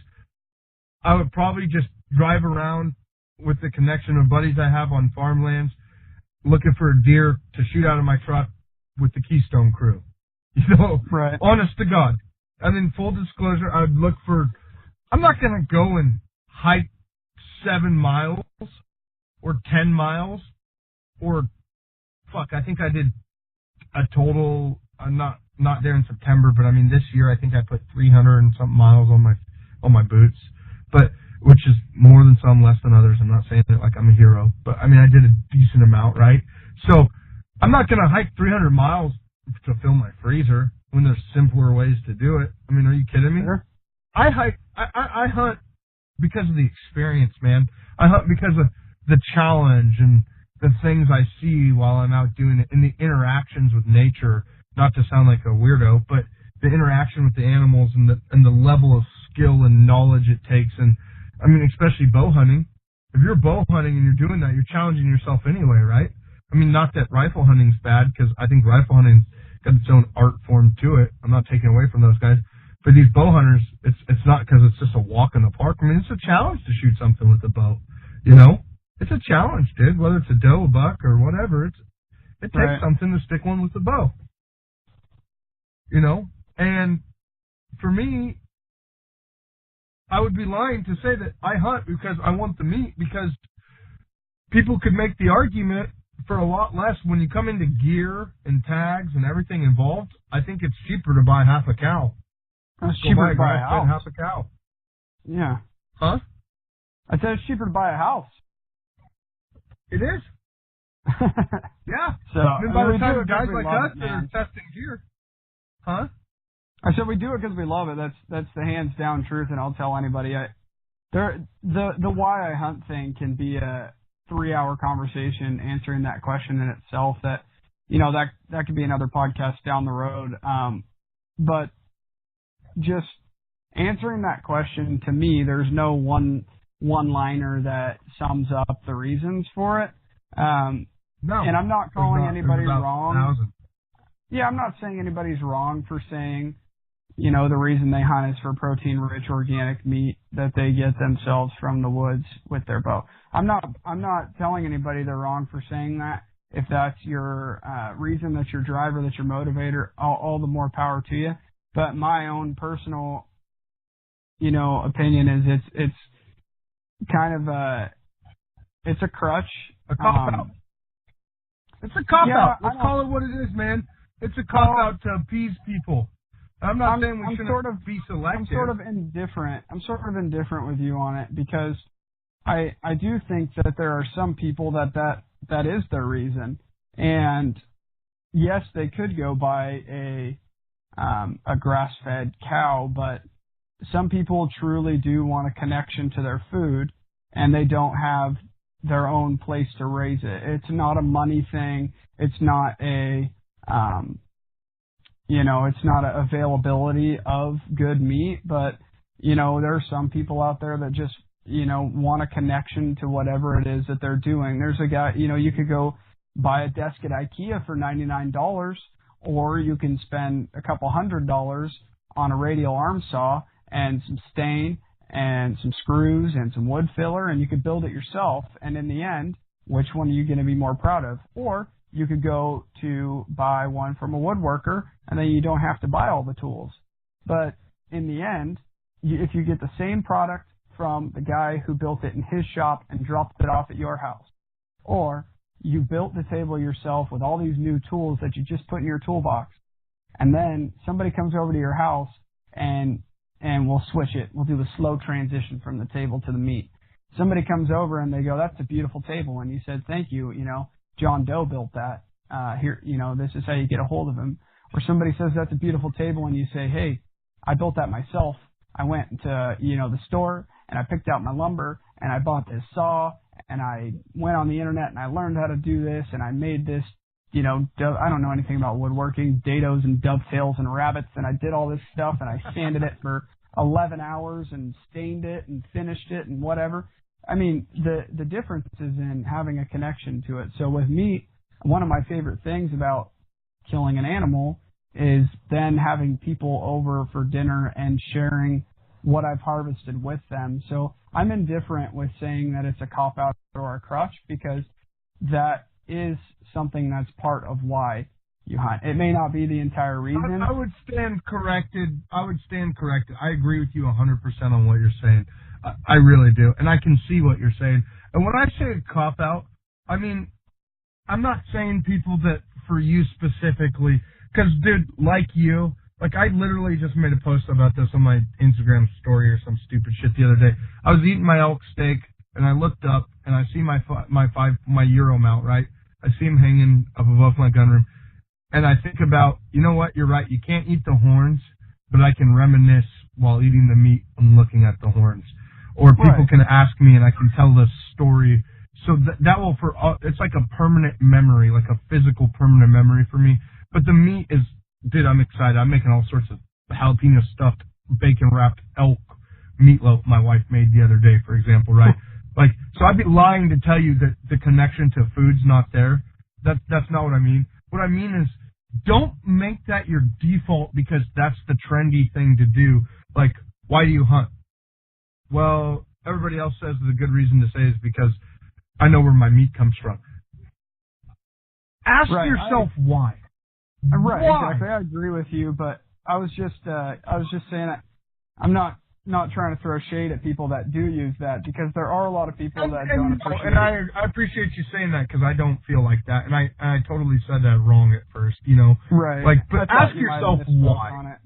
I would probably just drive around with the connection of buddies I have on farmlands, looking for a deer to shoot out of my truck with the Keystone crew. Right. Honest to God. And in full disclosure, I would look for, I'm not going to go and hike 7 miles or 10 miles or, I think I did a total, I'm not there in September, but I mean this year I think I put 300 and something miles on my boots, but which is more than some, less than others. I'm not saying it like I'm a hero, but I mean I did a decent amount, right? So I'm not going to hike 300 miles to fill my freezer when there's simpler ways to do it. I mean, are you kidding me? Sure. I hunt because of the experience, man. I hunt because of the challenge and the things I see while I'm out doing it, and the interactions with nature. Not to sound like a weirdo, but the interaction with the animals and the level of skill and knowledge it takes. And I mean, especially bow hunting. If you're bow hunting and you're doing that, you're challenging yourself anyway, right? I mean, not that rifle hunting's bad, because I think rifle hunting's got its own art form to it. I'm not taking away from those guys. For these bow hunters, it's not because it's just a walk in the park. I mean, it's a challenge to shoot something with a bow. It's a challenge, dude. Whether it's a doe, a buck, or whatever, it takes something to stick one with a bow. And for me, I would be lying to say that I hunt because I want the meat, because people could make the argument for a lot less when you come into gear and tags and everything involved. I think it's cheaper to buy half a cow. It's cheaper to buy a house. Half a cow. Yeah. Huh? I said it's cheaper to buy a house. It is. Yeah. So by the time guys like us that are testing gear. Huh? I said we do it because we love it. That's the hands down truth, and I'll tell anybody. The why I hunt thing can be a 3-hour conversation answering that question in itself. That that could be another podcast down the road. But just answering that question, to me, there's no one-liner that sums up the reasons for it. No. And I'm not calling anybody wrong. 1,000. Yeah, I'm not saying anybody's wrong for saying, the reason they hunt is for protein-rich organic meat that they get themselves from the woods with their bow. I'm not telling anybody they're wrong for saying that. If that's your reason, that's your driver, that's your motivator, all the more power to you. But my own personal, opinion is it's kind of it's a crutch. A cop-out. It's a cop-out. Let's call it what it is, man. It's a cop-out to appease people. I'm not saying we shouldn't be selective. I'm sort of indifferent with you on it, because I do think that there are some people that is their reason. And yes, they could go buy a grass-fed cow, but some people truly do want a connection to their food, and they don't have their own place to raise it. It's not a money thing. It's not it's not an availability of good meat, but, there are some people out there that just, want a connection to whatever it is that they're doing. There's a guy, you could go buy a desk at IKEA for $99, or you can spend a couple $100 on a radial arm saw and some stain and some screws and some wood filler, and you could build it yourself. And in the end, which one are you going to be more proud of? Or you could go to buy one from a woodworker, and then you don't have to buy all the tools. But in the end, if you get the same product from the guy who built it in his shop and dropped it off at your house, or you built the table yourself with all these new tools that you just put in your toolbox, and then somebody comes over to your house and we'll switch it. We'll do the slow transition from the table to the meat. Somebody comes over and they go, "That's a beautiful table." And you said, "Thank you. John Doe built that. Here, this is how you get a hold of him." Or somebody says, "That's a beautiful table." And you say, "Hey, I built that myself. I went to, the store and I picked out my lumber and I bought this saw and I went on the internet and I learned how to do this and I made this, I don't know anything about woodworking, dados and dovetails and rabbits, and I did all this stuff and I sanded it for 11 hours and stained it and finished it and whatever." I mean, the difference is in having a connection to it. So with meat, one of my favorite things about killing an animal is then having people over for dinner and sharing what I've harvested with them. So I'm indifferent with saying that it's a cop-out or a crutch, because that is something that's part of why you hunt. It may not be the entire reason. I would stand corrected. I agree with you 100% on what you're saying. I really do. And I can see what you're saying. And when I say a cop-out, I mean, I'm not saying people that for you specifically, because, dude, like you, I literally just made a post about this on my Instagram story or some stupid shit the other day. I was eating my elk steak, and I looked up, and I see my Euro mount, right? I see him hanging up above my gun room. And I think about, you know what, you're right, you can't eat the horns, but I can reminisce while eating the meat and looking at the horns. Or people can ask me and I can tell the story. So that will, it's like a permanent memory, like a physical permanent memory for me. But the meat is, dude, I'm excited. I'm making all sorts of jalapeno stuffed, bacon wrapped elk meatloaf my wife made the other day, for example, right? So I'd be lying to tell you that the connection to food's not there. That's not what I mean. What I mean is, don't make that your default because that's the trendy thing to do. Why do you hunt? Well, everybody else says the good reason to say is because I know where my meat comes from. Ask yourself why. Right, why? exactly. I agree with you, but I was just saying that I'm not trying to throw shade at people that do use that, because there are a lot of people that don't appreciate it. And I appreciate you saying that, because I don't feel like that, and I totally said that wrong at first, Right. But ask yourself why.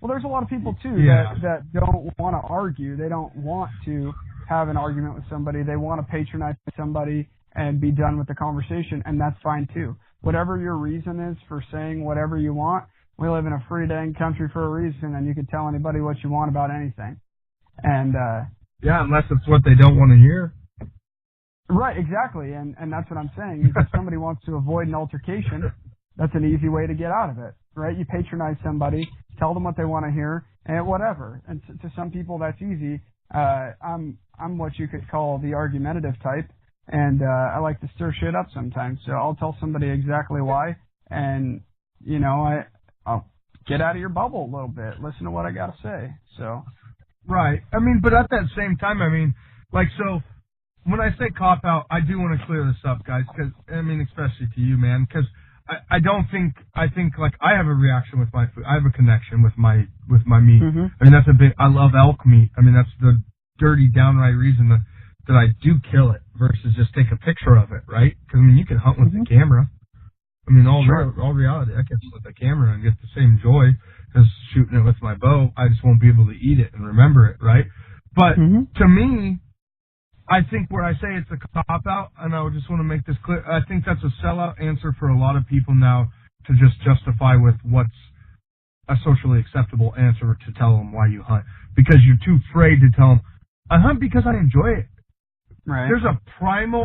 Well, there's a lot of people too Yeah. that don't want to argue. They don't want to have an argument with somebody. They want to patronize somebody and be done with the conversation, and that's fine too. Whatever your reason is for saying whatever you want, we live in a free dang country for a reason, and you can tell anybody what you want about anything. And yeah, unless it's what they don't want to hear. Right, exactly, and that's what I'm saying. If somebody wants to avoid an altercation, that's an easy way to get out of it, right? You patronize somebody, tell them what they want to hear, and whatever. And to some people, that's easy. I'm what you could call the argumentative type, and I like to stir shit up sometimes. So I'll tell somebody exactly why, and I'll get out of your bubble a little bit. Listen to what I got to say. So. Right. I mean, but at that same time, so when I say cop out, I do want to clear this up, guys, because, especially to you, man, because I think I have a reaction with my food. I have a connection with my meat. Mm-hmm. I love elk meat. That's the dirty, downright reason that I do kill it versus just take a picture of it, right? Because, you can hunt with the camera. All reality, I can with the camera and get the same joy as shooting it with my bow. I just won't be able to eat it and remember it, right? But to me, I think where I say it's a cop-out, and I just want to make this clear, I think that's a sellout answer for a lot of people now to just justify with what's a socially acceptable answer to tell them why you hunt. Because you're too afraid to tell them, I hunt because I enjoy it. Right. There's a primal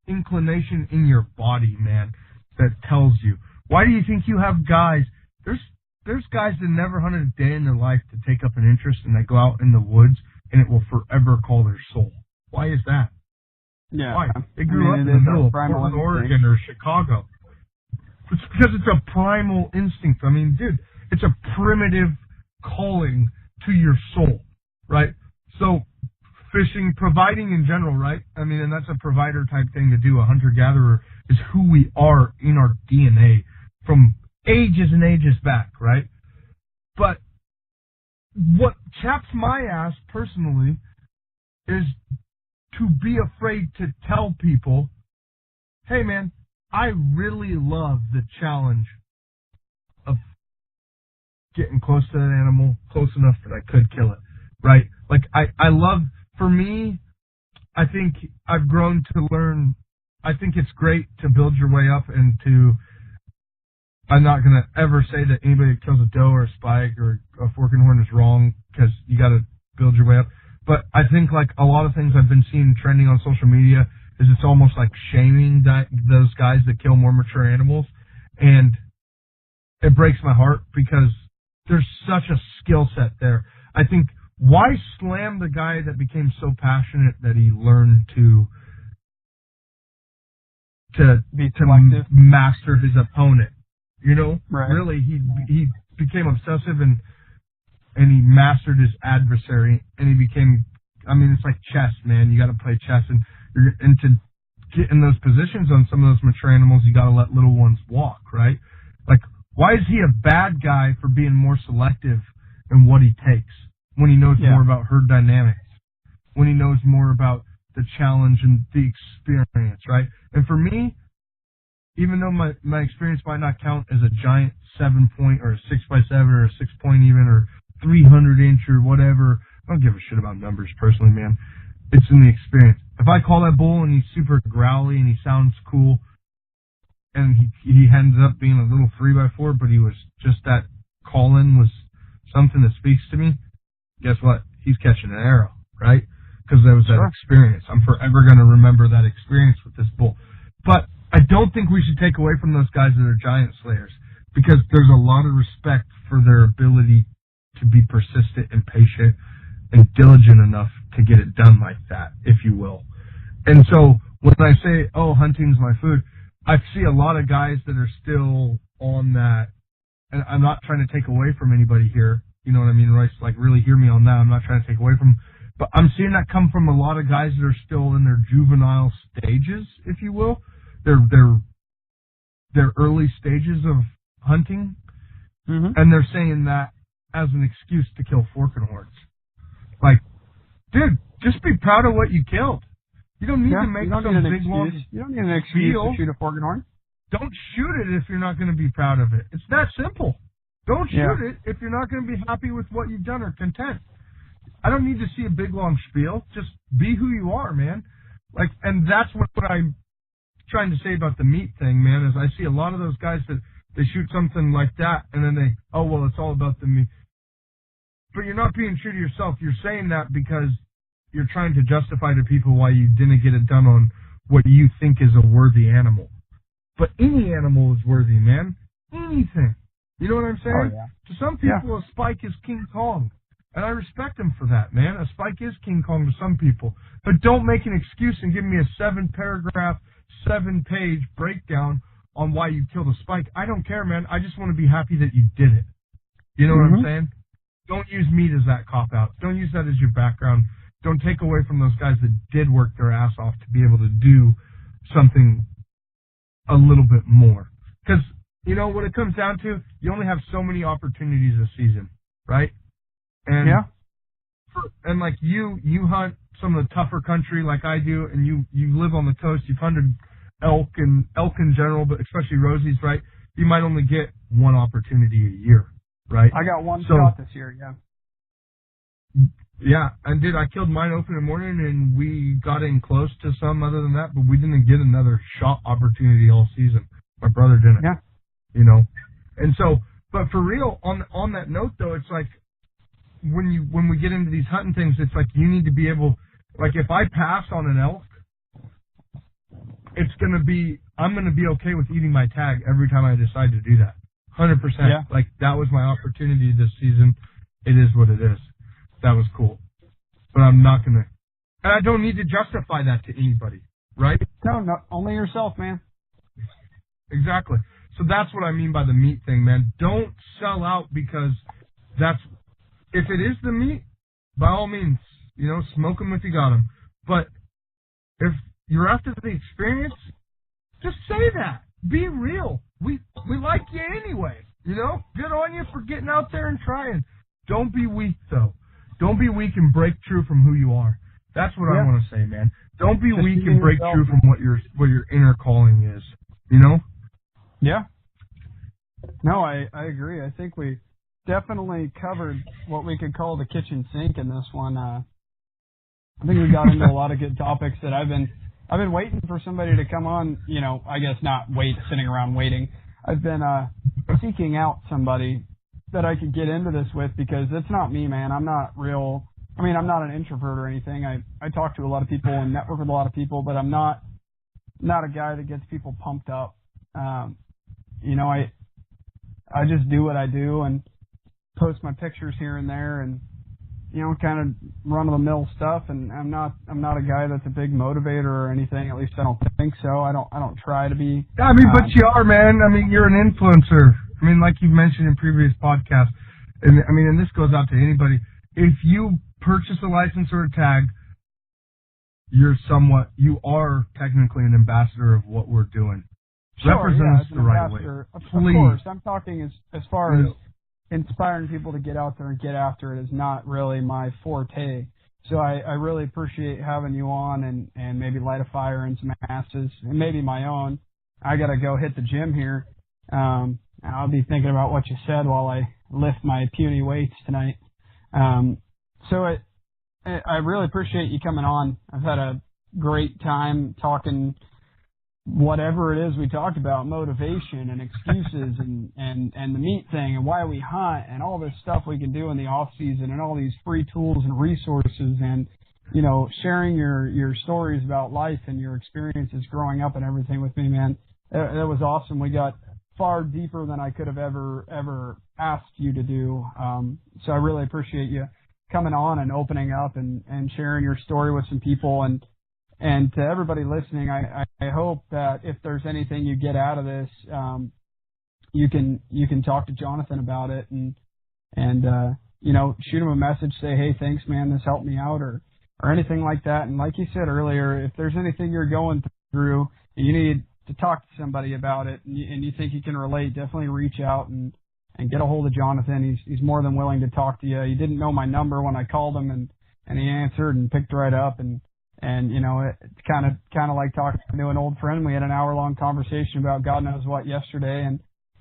inclination in your body, man, that tells you. Why do you think you have guys? There's guys that never hunted a day in their life to take up an interest, and they go out in the woods, and it will forever call their soul. Why is that? Yeah. Why? They grew up in the middle of Portland, Oregon, or Chicago. It's because it's a primal instinct. I mean, dude, it's a primitive calling to your soul, right? So, fishing, providing in general, right? I mean, and that's a provider type thing to do. A hunter-gatherer is who we are in our DNA from ages and ages back, right? But what chaps my ass personally is to be afraid to tell people, hey man, I really love the challenge of getting close to that animal, close enough that I could kill it, right? Like, I love, for me, I think I've grown to learn, I think it's great to build your way up and to, I'm not going to ever say that anybody that kills a doe or a spike or a fork and horn is wrong, because you got to build your way up. But I think, like, a lot of things I've been seeing trending on social media is it's almost like shaming those guys that kill more mature animals. And it breaks my heart because there's such a skill set there. I think, why slam the guy that became so passionate that he learned to master his opponent? You know, right. Really, he became obsessive and he mastered his adversary, and he became, I mean, it's like chess, man. You got to play chess, and to get in those positions on some of those mature animals, you got to let little ones walk, right? Like, why is he a bad guy for being more selective in what he takes when he knows more about herd dynamics, when he knows more about the challenge and the experience, right? And for me, even though my experience might not count as a giant 7-point or a 6x7 or a 6-point even or 300-inch or whatever, I don't give a shit about numbers personally, man. It's in the experience. If I call that bull and he's super growly and he sounds cool, and he ended up being a little 3x4, but he was just that call-in was something that speaks to me, guess what? He's catching an arrow, right? Because that was that experience. I'm forever going to remember that experience with this bull. But I don't think we should take away from those guys that are giant slayers, because there's a lot of respect for their ability to be persistent and patient and diligent enough to get it done like that, if you will. And so when I say, oh, hunting's my food, I see a lot of guys that are still on that, and I'm not trying to take away from anybody here. You know what I mean, Royce? Like, really hear me on that. I'm not trying to take away from, but I'm seeing that come from a lot of guys that are still in their juvenile stages, if you will. Their early stages of hunting, and they're saying that as an excuse to kill fork and horns. Like, dude, just be proud of what you killed. You don't need to make some big long. You don't need an excuse to shoot a fork and horn. Don't shoot it if you're not going to be proud of it. It's that simple. Don't shoot it if you're not going to be happy with what you've done or content. I don't need to see a big long spiel. Just be who you are, man. Like, and that's what I'm trying to say about the meat thing, man, is I see a lot of those guys that they shoot something like that and then they, oh, well, it's all about the meat. But you're not being true to yourself. You're saying that because you're trying to justify to people why you didn't get it done on what you think is a worthy animal. But any animal is worthy, man. Anything. You know what I'm saying? Oh, yeah. To some people, a spike is King Kong. And I respect them for that, man. A spike is King Kong to some people. But don't make an excuse and give me a 7-paragraph, 7-page breakdown on why you killed a spike. I don't care, man. I just want to be happy that you did it. You know what I'm saying? Don't use meat as that cop-out. Don't use that as your background. Don't take away from those guys that did work their ass off to be able to do something a little bit more. Because, you know, what it comes down to, you only have so many opportunities a season, right? And and like you hunt some of the tougher country like I do, and you live on the coast. You've hunted elk in general, but especially rosies, right? You might only get one opportunity a year, right? I got one shot this year, Yeah, and I killed mine opening morning, and we got in close to some other than that, but we didn't get another shot opportunity all season. My brother didn't. Yeah. You know? And so, but for real, on that note though, it's like, when we get into these hunting things, it's like you need to be able, like if I pass on an elk, I'm going to be okay with eating my tag every time I decide to do that. 100%. Yeah. Like that was my opportunity this season. It is what it is. That was cool. But I'm not going to, and I don't need to justify that to anybody. right? No, only yourself, man. Exactly. So that's what I mean by the meat thing, man. Don't sell out because if it is the meat, by all means, smoke them if you got them. But if you're after the experience, just say that. Be real. We like you anyway. Good on you for getting out there and trying. Don't be weak, though. Don't be weak and break true from who you are. That's what I want to say, man. Don't be weak and break true from what your inner calling is. Yeah. No, I agree. I think we definitely covered what we could call the kitchen sink in this one. I think we got into a lot of good topics that I've been waiting for somebody to come on. I guess not sitting around waiting. I've been seeking out somebody that I could get into this with because it's not me, man. I'm not an introvert or anything. I talk to a lot of people and network with a lot of people, but I'm not a guy that gets people pumped up. I just do what I do and post my pictures here and there and kind of run-of-the-mill stuff. And I'm not a guy that's a big motivator or anything. At least I don't think so. I don't try to be. But you are, man. You're an influencer. Like you've mentioned in previous podcasts. And this goes out to anybody. If you purchase a license or a tag, you are technically an ambassador of what we're doing. Sure, represent us the right way. Of course. I'm talking as far as inspiring people to get out there and get after it is not really my forte. So I really appreciate having you on and maybe light a fire in some asses and maybe my own. I got to go hit the gym here. I'll be thinking about what you said while I lift my puny weights tonight. So I really appreciate you coming on. I've had a great time talking whatever it is we talked about, motivation and excuses and the meat thing and why we hunt and all this stuff we can do in the off season and all these free tools and resources and, sharing your stories about life and your experiences growing up and everything with me, man. That was awesome. We got far deeper than I could have ever asked you to do. So I really appreciate you coming on and opening up and sharing your story with some people. And to everybody listening, I hope that if there's anything you get out of this, you can talk to Jonathan about it and shoot him a message, say, hey, thanks, man, this helped me out or anything like that. And like you said earlier, if there's anything you're going through, you need to talk to somebody about it and you think you can relate, definitely reach out and get a hold of Jonathan. He's more than willing to talk to you. He didn't know my number when I called him and he answered and picked right up and it's kind of like talking to an old friend. We had an hour-long conversation about God knows what yesterday,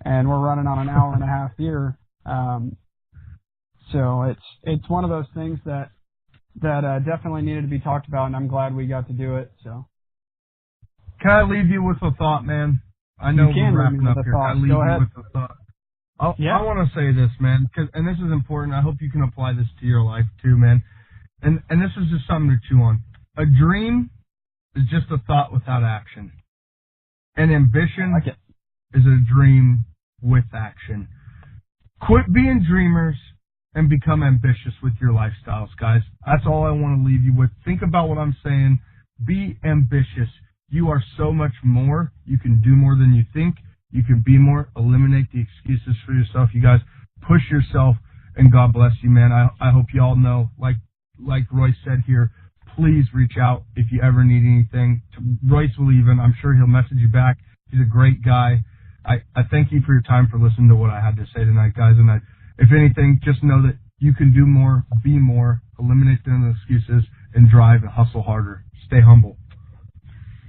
and we're running on an hour and a half here. So it's one of those things that definitely needed to be talked about, and I'm glad we got to do it. So, can I leave you with a thought, man? I know we're wrapping up here. Can I leave you with a thought? I want to say this, man, and this is important. I hope you can apply this to your life too, man. And this is just something to chew on. A dream is just a thought without action. And ambition is a dream with action. Quit being dreamers and become ambitious with your lifestyles, guys. That's all I want to leave you with. Think about what I'm saying. Be ambitious. You are so much more. You can do more than you think. You can be more. Eliminate the excuses for yourself. You guys push yourself, and God bless you, man. I hope you all know, like Royce said here, please reach out if you ever need anything. Royce will even, I'm sure he'll message you back. He's a great guy. I thank you for your time for listening to what I had to say tonight, guys. And if anything, just know that you can do more, be more, eliminate the excuses, and drive and hustle harder. Stay humble.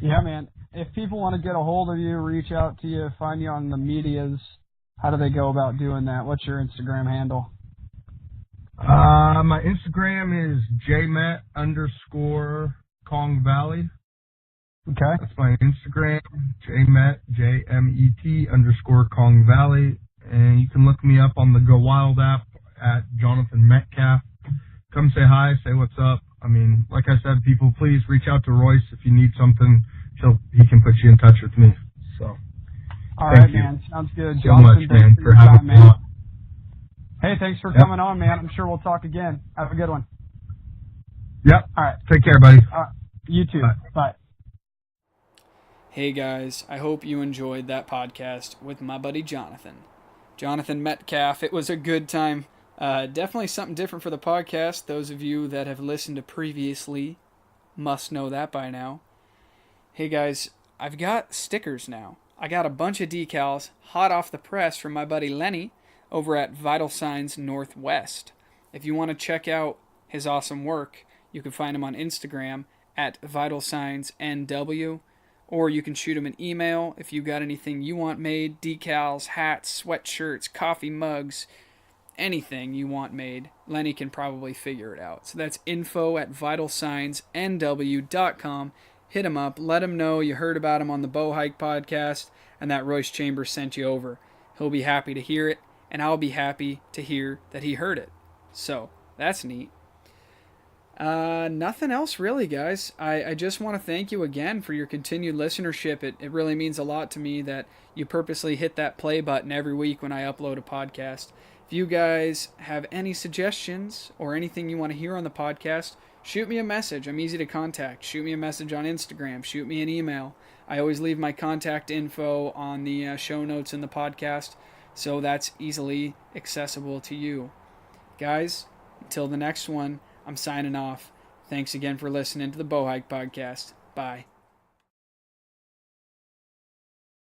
Yeah, man. If people want to get a hold of you, reach out to you, find you on the medias, how do they go about doing that? What's your Instagram handle? My Instagram is jmet_Kong Valley. Okay. That's my Instagram, jmet, JMET_Kong Valley. And you can look me up on the GoWild app at Jonathan Metcalf. Come say hi, say what's up. Like I said, people, please reach out to Royce if you need something. He can put you in touch with me. So, all right, man. Sounds good. So Jonathan, much, man, for having me on. Hey, thanks for coming on, man. I'm sure we'll talk again. Have a good one. Yep. All right. Take care, buddy. You too. Bye. Hey guys, I hope you enjoyed that podcast with my buddy Jonathan Metcalf. It was a good time. Definitely something different for the podcast. Those of you that have listened to previously must know that by now. Hey guys, I've got stickers now. I got a bunch of decals hot off the press from my buddy Lenny over at Vital Signs Northwest. If you want to check out his awesome work, you can find him on Instagram at Vital Signs NW. Or you can shoot him an email if you got anything you want made, decals, hats, sweatshirts, coffee mugs, anything you want made. Lenny can probably figure it out. So that's info@vitalsignsnw.com. Hit him up. Let him know you heard about him on the Bow Hike podcast and that Royce Chambers sent you over. He'll be happy to hear it, and I'll be happy to hear that he heard it. So that's neat. Nothing else really, guys. I just want to thank you again for your continued listenership. It really means a lot to me that you purposely hit that play button every week when I upload a podcast. If you guys have any suggestions or anything you want to hear on the podcast, shoot me a message. I'm easy to contact. Shoot me a message on Instagram. Shoot me an email. I always leave my contact info on the show notes in the podcast, so that's easily accessible to you. Guys, until the next one, I'm signing off. Thanks again for listening to the Bow Hike Podcast. Bye.